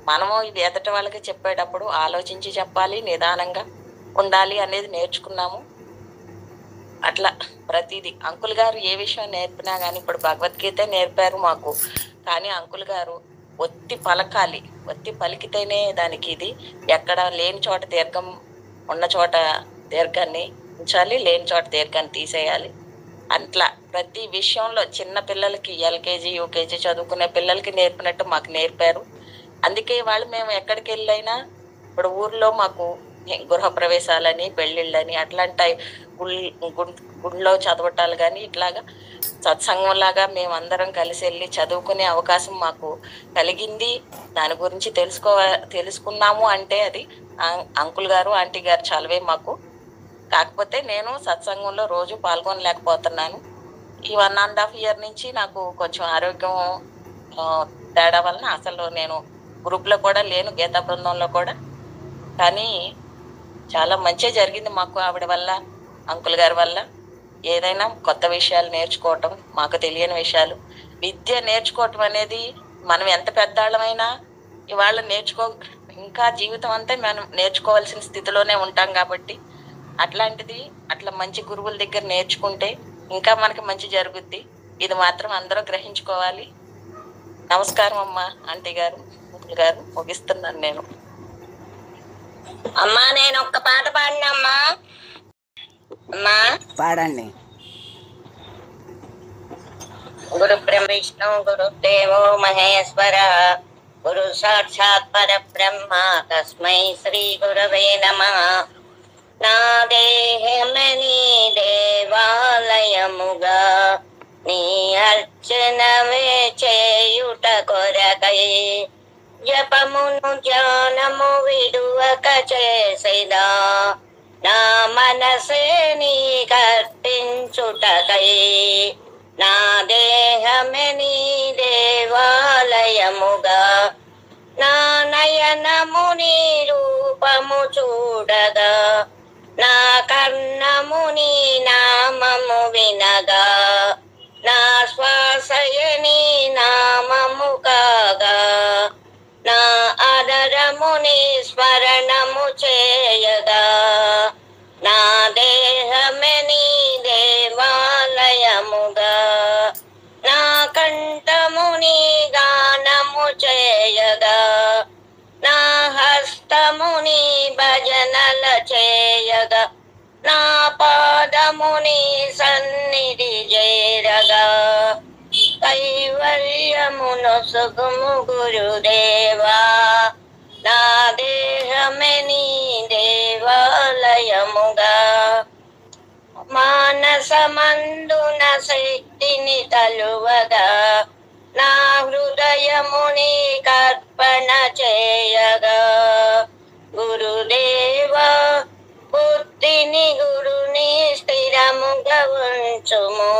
S17: మనము ఇది ఎదటి వాళ్ళకి చెప్పేటప్పుడు ఆలోచించి చెప్పాలి, నిదానంగా ఉండాలి అనేది నేర్చుకున్నాము. అట్లా ప్రతిదీ అంకుల్ గారు ఏ విషయం నేర్పినా కానీ, ఇప్పుడు భగవద్గీత నేర్పారు మాకు, కానీ అంకుల్ గారు ఒత్తి పలకాలి, ఒత్తి పలికితేనే దానికి ఇది. ఎక్కడ లేని చోట దీర్ఘం, ఉన్న చోట దీర్ఘాన్ని ఉంచాలి, లేని చోట దీర్ఘాన్ని తీసేయాలి. అట్లా ప్రతి విషయంలో చిన్న పిల్లలకి, ఎల్కేజీ యూకేజీ చదువుకునే పిల్లలకి నేర్పినట్టు మాకు నేర్పారు. అందుకే వాళ్ళు మేము ఎక్కడికి వెళ్ళైనా, ఇప్పుడు ఊర్లో మాకు గృహప్రవేశాలని, పెళ్ళిళ్ళని, అట్లాంటి గుడిలో చదవటాలు కానీ ఇట్లాగా సత్సంగంలాగా మేమందరం కలిసి వెళ్ళి చదువుకునే అవకాశం మాకు కలిగింది. దాని గురించి తెలుసుకున్నాము అంటే అది అంకుల్ గారు ఆంటీ గారు చాలవే మాకు. కాకపోతే నేను సత్సంగంలో రోజు పాల్గొనలేకపోతున్నాను. ఈ 1.5 ఇయర్ నుంచి నాకు కొంచెం ఆరోగ్యం తేడా వలన అసలు నేను గ్రూప్లో కూడా లేను, గీతా బృందంలో కూడా. కానీ చాలా మంచి జరిగింది మాకు ఆవిడ వల్ల, అంకుల్ గారి వల్ల. ఏదైనా కొత్త విషయాలు నేర్చుకోవటం, మాకు తెలియని విషయాలు, విద్య నేర్చుకోవటం అనేది మనం ఎంత పెద్దాళ్ళమైనా ఇవాళ ఇంకా జీవితం అంతా మనం నేర్చుకోవాల్సిన స్థితిలోనే ఉంటాం. కాబట్టి అట్లాంటిది అట్లా మంచి గురువుల దగ్గర నేర్చుకుంటే ఇంకా మనకి మంచి జరుగుద్ది. ఇది మాత్రం అందరూ గ్రహించుకోవాలి. నమస్కారం అమ్మా ఆంటీ గారు, అంకుల్ గారు. ముగిస్తున్నాను నేను.
S9: అమ్మా నేను ఒక్క పాట పాడినమ్మా. అమ్మా
S18: పాడండి.
S9: గురు బ్రహ్మ విష్ణు గురుదేవో మహేశ్వర, గురు సాక్షాత్ పరబ్రహ్మ, తస్మై శ్రీ గురవే నమః. నా దేహమని దేవాలయముగా నీ అర్చనవే చేయుట కొరకై, జపమును ధ్యానము విడువక చేసేదా, నా మనసే నీ కర్పించుటకై. నా దేహమే నీ దేవాలయముగా మనము నీ రూపము చూడగా నా కర్ణము నీ నామము వినగా నా శ్వాసయ నీ నామము కాగా నా అదరము నీ స్మరణము చేయగా నా దేహమే నీ దేవాలయముగా నా కంఠము నీ గానము చేయగా నా హస్తము నీ భజనల చేయగా నా పాదము నీ సన్నిధి చేరగా కైవల్యమును సుఖము గురుదేవా నా దేహమే నీ దేవాలయముగా మానసమందున శక్తిని తలువగా నా హృదయముని కర్పణ చేయగా గురుదేవా బుద్ధిని గురుని స్థిరముగా ఉంచుము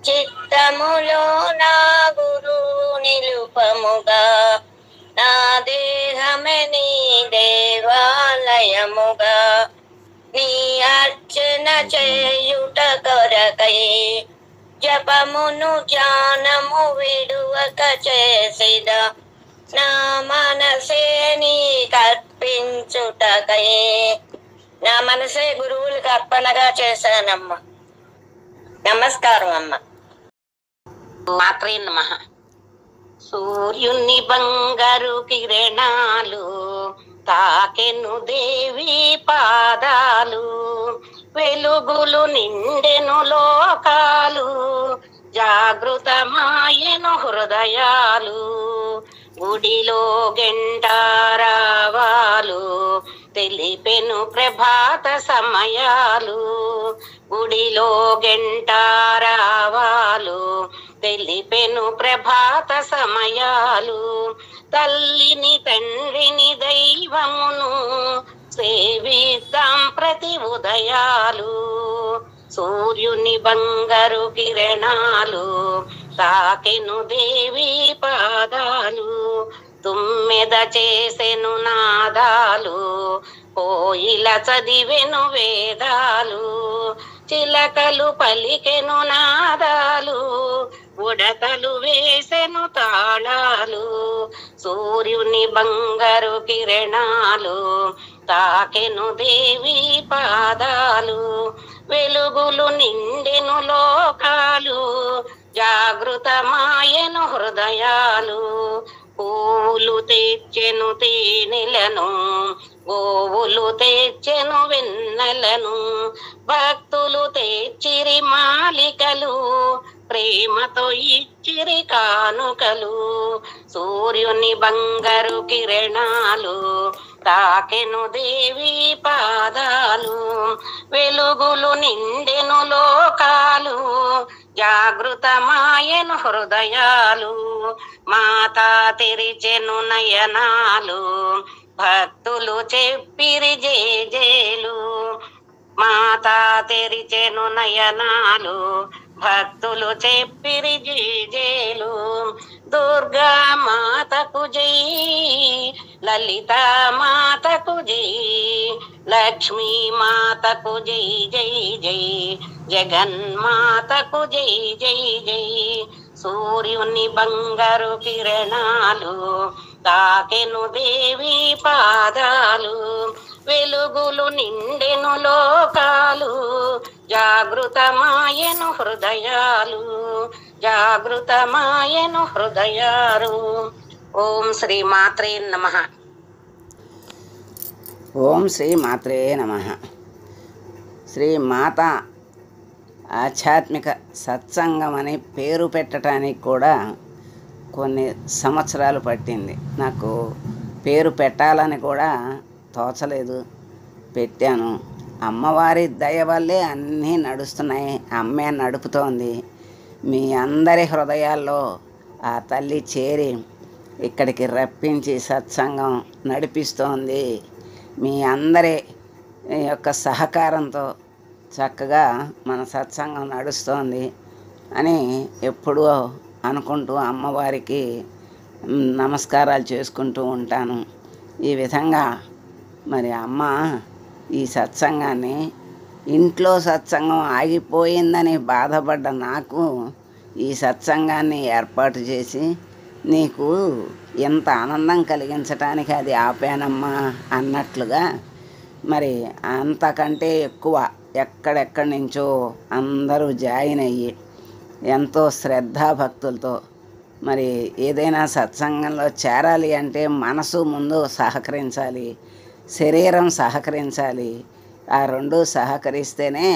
S9: చిత్తములో నా గురువు నిలుపముగా నా దేహమే నీ దేవాలయముగా నీ అర్చన చేయుట కొరకై జపమును ధ్యానము విడువక చేసిద నా మనసే నీ కర్పించుటకై నా మనసే గురువులకు అర్పణగా చేశానమ్మా. నమస్కారం అమ్మ.
S2: మాత్రే నమః. సూర్యుని బంగారు కిరణాలు తాకెను దేవి పాదాలు వెలుగులు నిండెను లోకాలు జాగృతమాయెను హృదయాలు గుడిలో గంటారావాలు తెలిపెను ప్రభాత సమయాలు గుడిలో గంటారావాలు తెలిపెను ప్రభాత సమయాలు తల్లిని తండ్రిని దైవమును సేవిద్దాం ప్రతి ఉదయాలు సూర్యుని బంగారు కిరణాలు తాకెను దేవి పాదాలు తుమ్మెద చేసెను నాదాలు కోయిల చదివెను వేదాలు చిలకలు పలికెను నాదాలు ఉడతలు వేసెను తాళాలు సూర్యుని బంగారు కిరణాలు తాకెను దేవి పాదాలు వెలుగులు నిండెను లోకాలు జాగృతమాయెను హృదయాలు పూలు తెచ్చెను తేనెలను గోవులు తెచ్చెను వెన్నెలను భక్తులు తెచ్చిరి మాలికలు ప్రేమతో ఇచ్చిరి కానుకలు సూర్యుని బంగారు కిరణాలు తాకెను దేవి పాదాలు వెలుగులు నిండెను లోకాలు జాగృతమాయెను హృదయాలు మాతా తెరిచెను నయనాలు భక్తులు చెప్పిరి జేజేలు మాతా తెరిచెను నయనాలు భక్తులు చెప్పిరి జేజేలు దుర్గా మాతకు జై లలిత మాతకు జై లక్ష్మీ మాతకు జై జై జై జగన్మాతకు జై జై జై సూర్యుని బంగారు కిరణాలు తాకెను దేవి పాదాలు వెలుగులు నిండెను లోకాలు జాగృతమాయెను హృదయాలు జాగృతమాయెను హృదయాలు. ఓం శ్రీ మాత్రే నమః.
S18: ఓం శ్రీ మాత్రే నమః. శ్రీ మాత ఆధ్యాత్మిక సత్సంగం అని పేరు పెట్టడానికి కూడా కొన్ని సంవత్సరాలు పట్టింది. నాకు పేరు పెట్టాలని కూడా తోచలేదు, పెట్టాను. అమ్మవారి దయ వల్లే అన్నీ నడుస్తున్నాయి, అమ్మే నడుపుతోంది. మీ అందరి హృదయాల్లో ఆ తల్లి చేరి ఇక్కడికి రప్పించి సత్సంగం నడిపిస్తోంది. మీ అందరి యొక్క సహకారంతో చక్కగా మన సత్సంగం నడుస్తోంది అని ఎప్పుడూ అనుకుంటూ అమ్మవారికి నమస్కారాలు చేసుకుంటూ ఉంటాను. ఈ విధంగా మరి అమ్మ ఈ సత్సంగాన్ని, ఇంట్లో సత్సంగం ఆగిపోయిందని బాధపడ్డ నాకు ఈ సత్సంగాన్ని ఏర్పాటు చేసి నీకు ఎంత ఆనందం కలిగించటానికి అది ఆపానమ్మా అన్నట్లుగా, మరి అంతకంటే ఎక్కువ ఎక్కడెక్కడి నుంచో అందరూ జాయిన్ అయ్యి ఎంతో శ్రద్ధాభక్తులతో మరి ఏదైనా సత్సంగంలో చేరాలి అంటే మనసు ముందు సహకరించాలి, శరీరం సహకరించాలి. ఆ రెండు సహకరిస్తేనే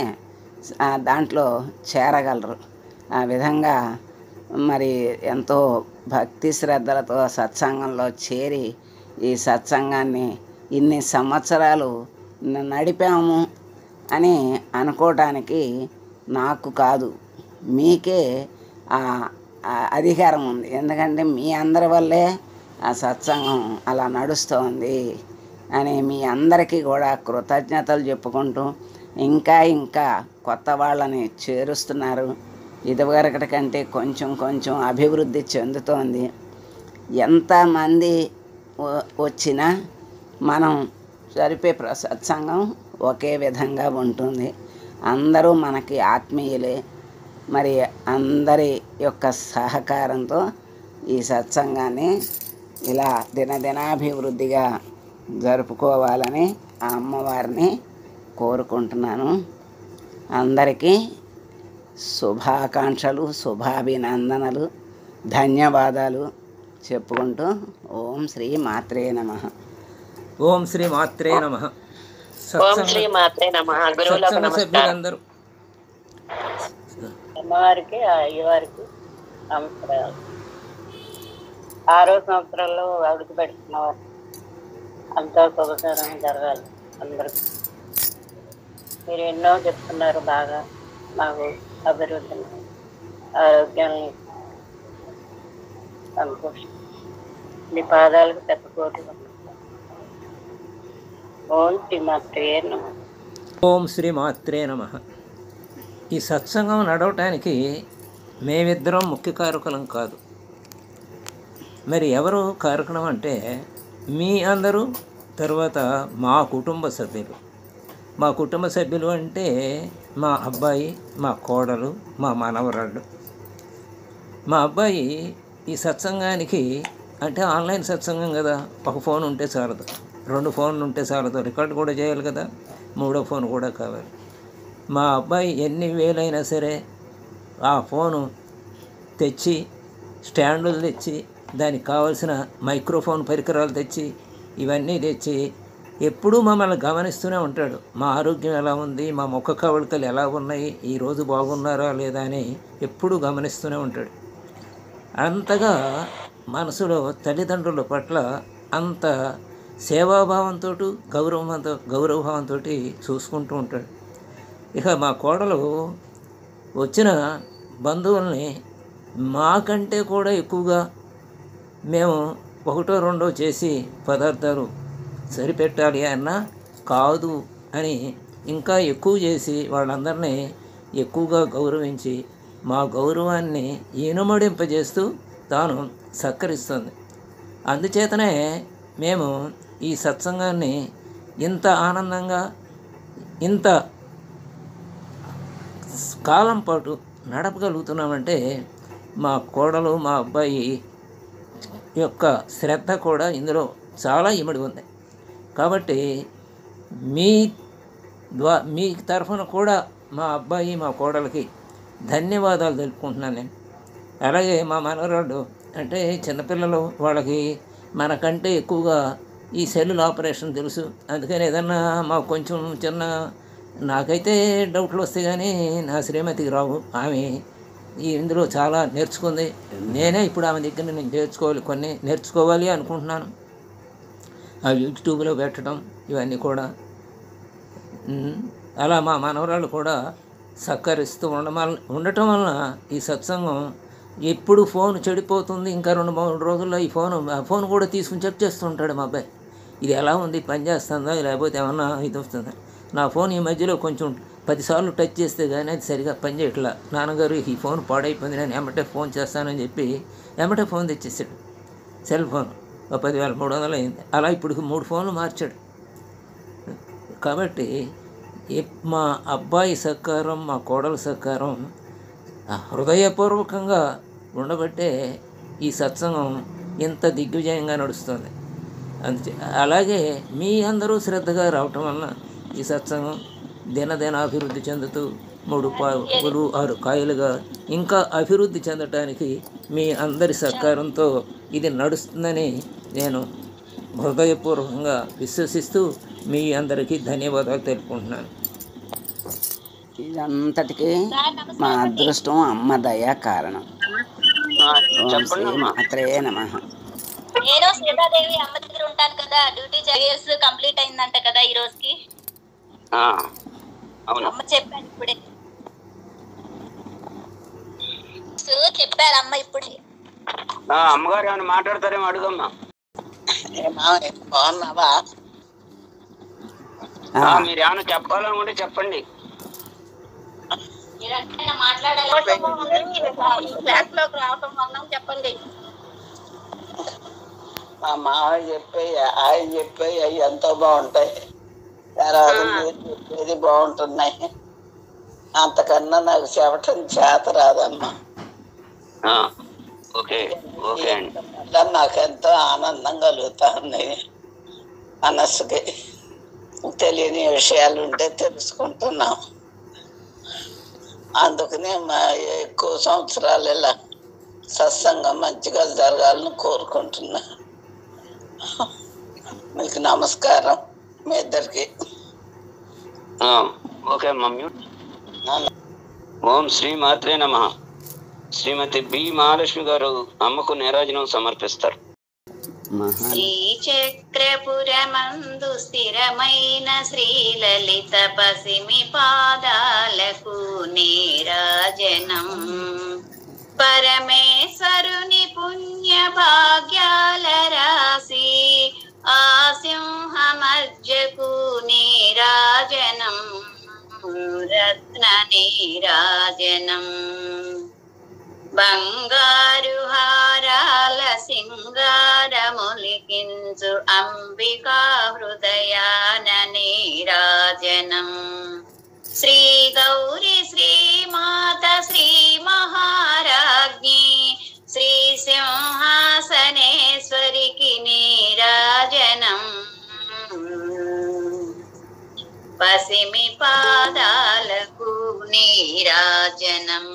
S18: దాంట్లో చేరగలరు. ఆ విధంగా మరి ఎంతో భక్తి శ్రద్ధలతో సత్సంగంలో చేరి ఈ సత్సంగాన్ని ఇన్ని సంవత్సరాలు నడిపాము అని అనుకోవటానికి నాకు కాదు, మీకే అధికారం ఉంది. ఎందుకంటే మీ అందరి వల్లే ఆ సత్సంగం అలా నడుస్తోంది అని మీ అందరికీ కూడా కృతజ్ఞతలు చెప్పుకుంటూ ఇంకా కొత్త వాళ్ళని చేరుస్తున్నారు. ఇదివరకటి కంటే కొంచెం అభివృద్ధి చెందుతోంది. ఎంతమంది వచ్చినా మనం జరిపే సత్సంగం ఒకే విధంగా ఉంటుంది. అందరూ మనకి ఆత్మీయులే. మరి అందరి యొక్క సహకారంతో ఈ సత్సంగాన్ని ఇలా దినదినాభివృద్ధిగా జరుపుకోవాలని ఆ అమ్మవారిని కోరుకుంటున్నాను. అందరికీ శుభాకాంక్షలు, శుభాభినందనలు, ధన్యవాదాలు చెప్పుకుంటూ ఓం శ్రీ మాత్రే నమః.
S14: ఓం శ్రీ మాత్రే నమః.
S16: ఓం శ్రీ మాత్రే నమః. గురువులకు నమస్కారం.
S2: అమ్మవారికి అయ్యవారికి నమస్కారాలు. 6వ సంవత్సరంలో అడుగు పెడుతున్నవారు అంతా శుభకరం జరగాలి అందరికీ. మీరు ఎన్నో చెప్తున్నారు, బాగా మాకు అభివృద్ధిని, ఆరోగ్యాన్ని, సంతోషం. మీ పాదాలకు పెద్దకోటి. ఓం శ్రీ మాత్రే నమః.
S14: ఓం శ్రీ మాత్రే నమః. ఈ సత్సంగం నడవటానికి మేమిద్దరం ముఖ్య కారకులం కాదు. మరి ఎవరు కారకులం అంటే మీ అందరూ, తర్వాత మా కుటుంబ సభ్యులు. మా కుటుంబ సభ్యులు అంటే మా అబ్బాయి, మా కోడలు, మా మనవరాళ్ళు. మా అబ్బాయి ఈ సత్సంగానికి అంటే ఆన్లైన్ సత్సంగం కదా, ఒక ఫోన్ ఉంటే చాలదు, 2 ఫోన్లు ఉంటే చాలదు, రికార్డు కూడా చేయాలి కదా, 3వ ఫోన్ కూడా కావాలి. మా అబ్బాయి ఎన్ని వేలైనా సరే ఆ ఫోను తెచ్చి, స్టాండులు తెచ్చి, దానికి కావాల్సిన మైక్రోఫోన్ పరికరాలు తెచ్చి, ఇవన్నీ తెచ్చి ఎప్పుడూ మమ్మల్ని గమనిస్తూనే ఉంటాడు. మా ఆరోగ్యం ఎలా ఉంది, మా ముఖ కవళికలు ఎలా ఉన్నాయి, ఈరోజు బాగున్నారా లేదా అని ఎప్పుడూ గమనిస్తూనే ఉంటాడు. అంతగా మనసులో తల్లిదండ్రుల పట్ల అంత సేవాభావంతో, గౌరవభావంతో చూసుకుంటూ ఉంటాడు. ఇక మా కోడలు వచ్చిన బంధువుల్ని మాకంటే కూడా ఎక్కువగా మేము 1, 2 చేసి పదార్థాలు సరిపెట్టాలి అన్నా కాదు అని ఇంకా ఎక్కువ చేసి వాళ్ళందరినీ ఎక్కువగా గౌరవించి మా గౌరవాన్ని ఇనుమడింపజేస్తూ తాను సత్కరిస్తుంది. అందుచేతనే మేము ఈ సత్సంగాన్ని ఇంత ఆనందంగా, ఇంత కాలం పాటు నడపగలుగుతున్నామంటే మా కోడలు, మా అబ్బాయి యొక్క శ్రద్ధ కూడా ఇందులో చాలా ఇమిడి ఉంది. కాబట్టి మీ తరఫున కూడా మా అబ్బాయి, మా కోడలకి ధన్యవాదాలు తెలుపుకుంటున్నాను నేను. అలాగే మా మనవరాళ్ళు అంటే చిన్నపిల్లలు, వాళ్ళకి మనకంటే ఎక్కువగా ఈ సెల్లుల ఆపరేషన్ తెలుసు. అందుకని ఏదన్నా మాకు కొంచెం చిన్న, నాకైతే డౌట్లు వస్తాయి కానీ నా శ్రీమతికి రావు. ఆమె ఇందులో చాలా నేర్చుకుంది. నేనే ఇప్పుడు ఆమె దగ్గర నేను కొన్ని నేర్చుకోవాలి అనుకుంటున్నాను. ఆ యూట్యూబ్లో పెట్టడం ఇవన్నీ కూడా. అలా మా మనవరాళ్ళు కూడా సహకరిస్తూ ఉండటం వలన ఈ సత్సంగం ఎప్పుడు ఫోన్ చెడిపోతుంది, ఇంకా 2-3 రోజుల్లో ఈ ఫోన్ కూడా తీసుకుని చెక్ చేస్తూ ఉంటాడు మా అబ్బాయి. ఇది ఎలా ఉంది, పని చేస్తుందా, లేకపోతే ఏమన్నా ఇది వస్తుందా. నా ఫోన్ ఈ మధ్యలో కొంచెం 10 సార్లు టచ్ చేస్తే కానీ అది సరిగా పనిచేయట్లా. నాన్నగారు ఈ ఫోన్ పాడైపోయింది, నేను ఎమ్మటే ఫోన్ చేస్తానని చెప్పి ఎమ్మటే ఫోన్ తెచ్చేసాడు, సెల్ ఫోన్. 10,300 అయింది. అలా ఇప్పుడు 3 ఫోన్లు మార్చాడు. కాబట్టి మా అబ్బాయి సహకారం, మా కోడల సహకారం హృదయపూర్వకంగా ఉండబట్టే ఈ సత్సంగం ఇంత దిగ్విజయంగా నడుస్తుంది. అలాగే మీ అందరూ శ్రద్ధగా రావటం వలన ఈ సత్సంగం దినదిన అభివృద్ధి చెందుతూ 3 పూలు 6 కాయలుగా ఇంకా అభివృద్ధి చెందటానికి మీ అందరి సహకారంతో ఇది నడుస్తుందని నేను హృదయపూర్వకంగా విశ్వసిస్తూ మీ అందరికీ ధన్యవాదాలు తెలుపుకుంటున్నాను.
S18: ఇదంతటికీ మా అదృష్టం అమ్మ దయా కారణం. శ్రీమాత్రే నమః.
S9: నేను సీతాదేవి అమ్మ దగ్గర ఉంటాను కదా, డ్యూటీ ఇయర్స్ కంప్లీట్ అయిందంట కదా ఈ రోజుకి. అమ్మ చెప్పాను ఇప్పుడే, చెప్పారు అమ్మ ఇప్పుడే.
S1: అమ్మగారు ఏమైనా మాట్లాడతారేమో అడుగమ్మా.
S15: బాగున్నావా?
S1: మీరు ఏమైనా చెప్పాలనుకుంటే చెప్పండి.
S9: చెప్పండి.
S15: మా మామయ్య చెప్పాయి, ఆయన చెప్పాయి అవి ఎంతో బాగుంటాయి. తర్వాత మీరు చెప్పేది బాగుంటున్నాయి. అంతకన్నా నాకు చెప్పటం చేత రాదమ్మా. నాకెంతో ఆనందం కలుగుతుంది. మనస్సుకి తెలియని విషయాలు ఉంటే తెలుసుకుంటున్నాం. అందుకనే మా ఎక్కువ సంవత్సరాలు ఇలా సత్సంగం మంచిగా జరగాలని కోరుకుంటున్నా. మీకు నమస్కారం మీ ఇద్దరికి.
S1: Okay mummy. ఓం శ్రీ మాత్రే నమః. శ్రీమతి బి మహాలక్ష్మి గారు అమ్మకు నీరాజనం సమర్పిస్తారు.
S2: శ్రీచక్రపురమందు స్థిరమైన శ్రీలలిత పసిమి పాదాలకు నీరాజనం. పరమేశ్వరుని పుణ్య భాగ్యాల రాశి ఆ సింహమజ్జకు నీరాజనం. రత్న నీరాజనం. బంగారు హారాల సింగారములికించు అంబికా హృదయాన నీరాజనం. శ్రీ గౌరి శ్రీమాత శ్రీ మహారాజ్ఞి శ్రీ సింహాసనేశ్వరికి నీరాజనం. పసిమి పాదాలకు నీరాజనం.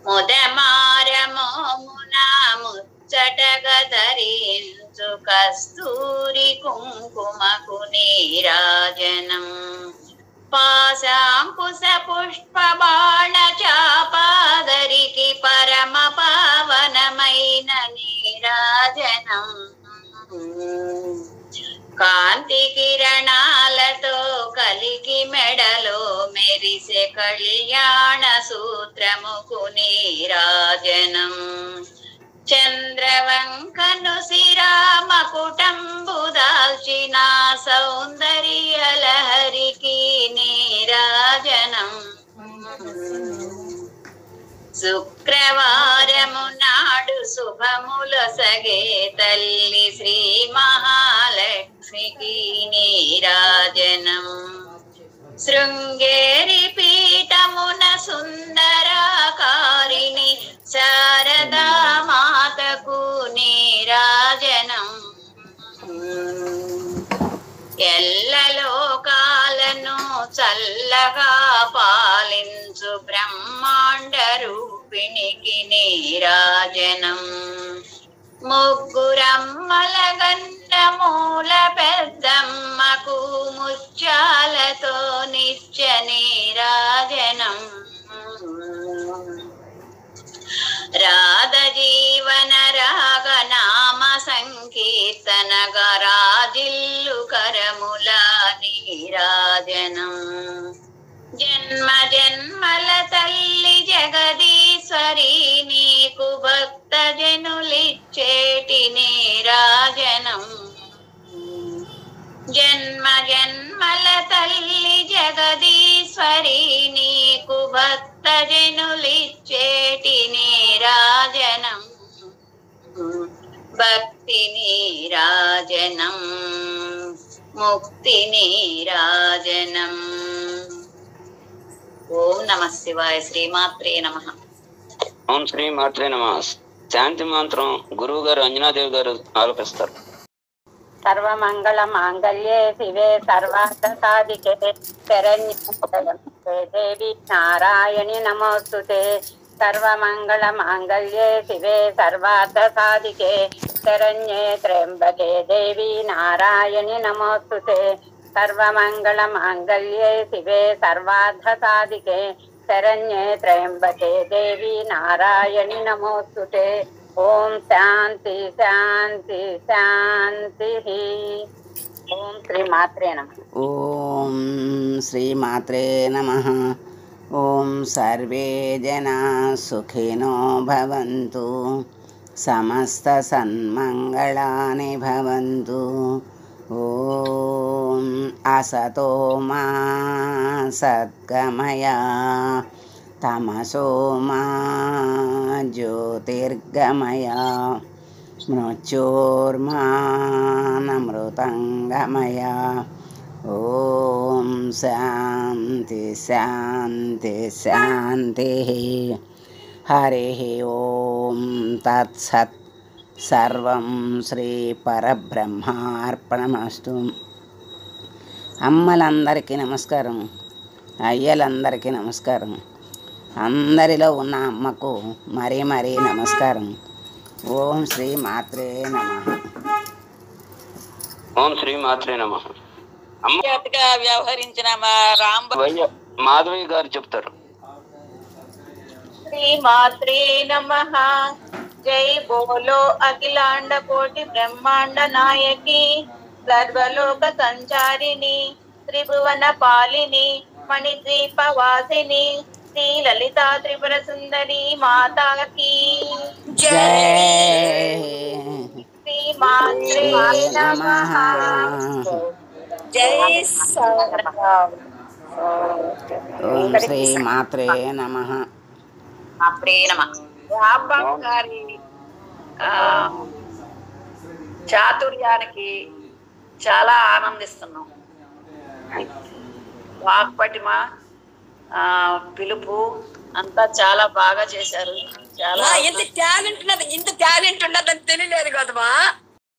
S2: ముదమారమోమున ముచ్చటగా ధరించు కస్తూరి కుంకుమకు నీరాజనం. పాశాంకుశ పుష్ప బాణ చాపాదరికి పరమ పావనమైన నీరాజనం. కాంతి కిరణాలతో కలిగి మెడలో మెరిసే కళ్యాణ సూత్రముకు నీరాజనం. చంద్రవంకను శిరామ కుటంబు దాల్చిన సౌందర్య లహరికి నీరాజనం. శుక్రవారము నాడు శుభముల సగే తల్లి శ్రీ మహాలక్ష్మికి నీరాజనం. శృంగేరి పీఠమున సుందరాకారిణి శారదా మాతకు నీరాజనం. ఎల్లలోకాలను చల్లగా పాలించు బ్రహ్మాండ రూపిణికి నీరాజనం. ముగ్గురమ్మల గన్న మూల పెద్దమ్మకు ముత్యాలతో నిత్య నీరాజనం. రాధ జీవన రాగ నామ సంకీర్తన గరాజిల్లు కరముల నీరాజనం. జన్మ జన్మల తల్లి జగదీశ్వరి నీకు భక్త జనులిచ్చేటి నీరాజనం. జన్మ జన్మల తల్లి జగదీశ్వరి నీకు భక్త జనులిచ్చేటి నీరాజనం. భక్త
S4: ముక్తి నీరాజనం ముక్తి నీరాజనం. ఓం నమ శివాయ. శ్రీమాత్రే నమః.
S1: ఓం శ్రీ మాత్రే నమ. శాంతి మంత్రం గురువు గారు అంజనాదేవి గారు ఆలోపిస్తారు.
S2: సర్వమంగళ మాంగళ్యే శివే సర్వార్థ సాధికే శరణ్యే దేవి నారాయణి నమోస్తుతే. సర్వమంగళ మాంగళ్యే శివే సర్వార్థ సాధికే శరణ్యే త్ర్యంబకే దేవి నారాయణి నమోస్తుతే. సర్వమంగళ మాంగళ్యే శివే సర్వార్థ సాధికే శరణ్యే త్ర్యంబకే దేవి నారాయణి నమోస్తుతే. ఓం శాంతి శాంతి శాంతి. ఓం శ్రీ మాత్రే నమః.
S18: ఓం శ్రీమాత్రే నమః. ఓం సర్వే జనా సుఖినో భవంతు, సమస్త సన్మంగళాని భవంతు. ఓం అసతో మా సద్గమయ తమసో మా జ్యోతిర్గమయ మృత్యోర్మానమృతంగమయ. ఓం శాంతి శాంతి శాంతి. హరి ఓం తత్సత్. సర్వం శ్రీ పరబ్రహ్మార్పణమస్తు. అమ్మలందరికీ నమస్కారం, అయ్యలందరికీ నమస్కారం. అందరిలో ఉన్న అమ్మకు మరీ మరీ నమస్కారం. ఓం శ్రీ మాత్రే నమః.
S1: ఓం శ్రీ మాత్రే నమః.
S15: అమ్మగా వ్యవహరించిన మా
S1: మాధవి గారు చెప్తారు.
S4: శ్రీ మాత్రే నమః. జై బోలో అఖిలాండ కోటి బ్రహ్మాండ నాయకి సర్వలోక సంచారిణి త్రిభువన పాలిని మణిద్వీప వాసిని శ్రీ లలితా త్రిపుర సుందరి మాతాకి
S18: జై.
S4: శ్రీ మాత్రే నమః. జై సాయిరామ్.
S18: ఓం శ్రీ మాత్రే నమః.
S4: మాత్రే నమః. రాంబాబు గారి చాతుర్యానికి చాలా ఆనందిస్తున్నాం. వాక్పటిమ, పిలుపు అంతా చాలా బాగా చేశారు. చాలా
S5: ఇంత టాలెంట్ ఉన్నదని తెలియలేదు కదమ్మా.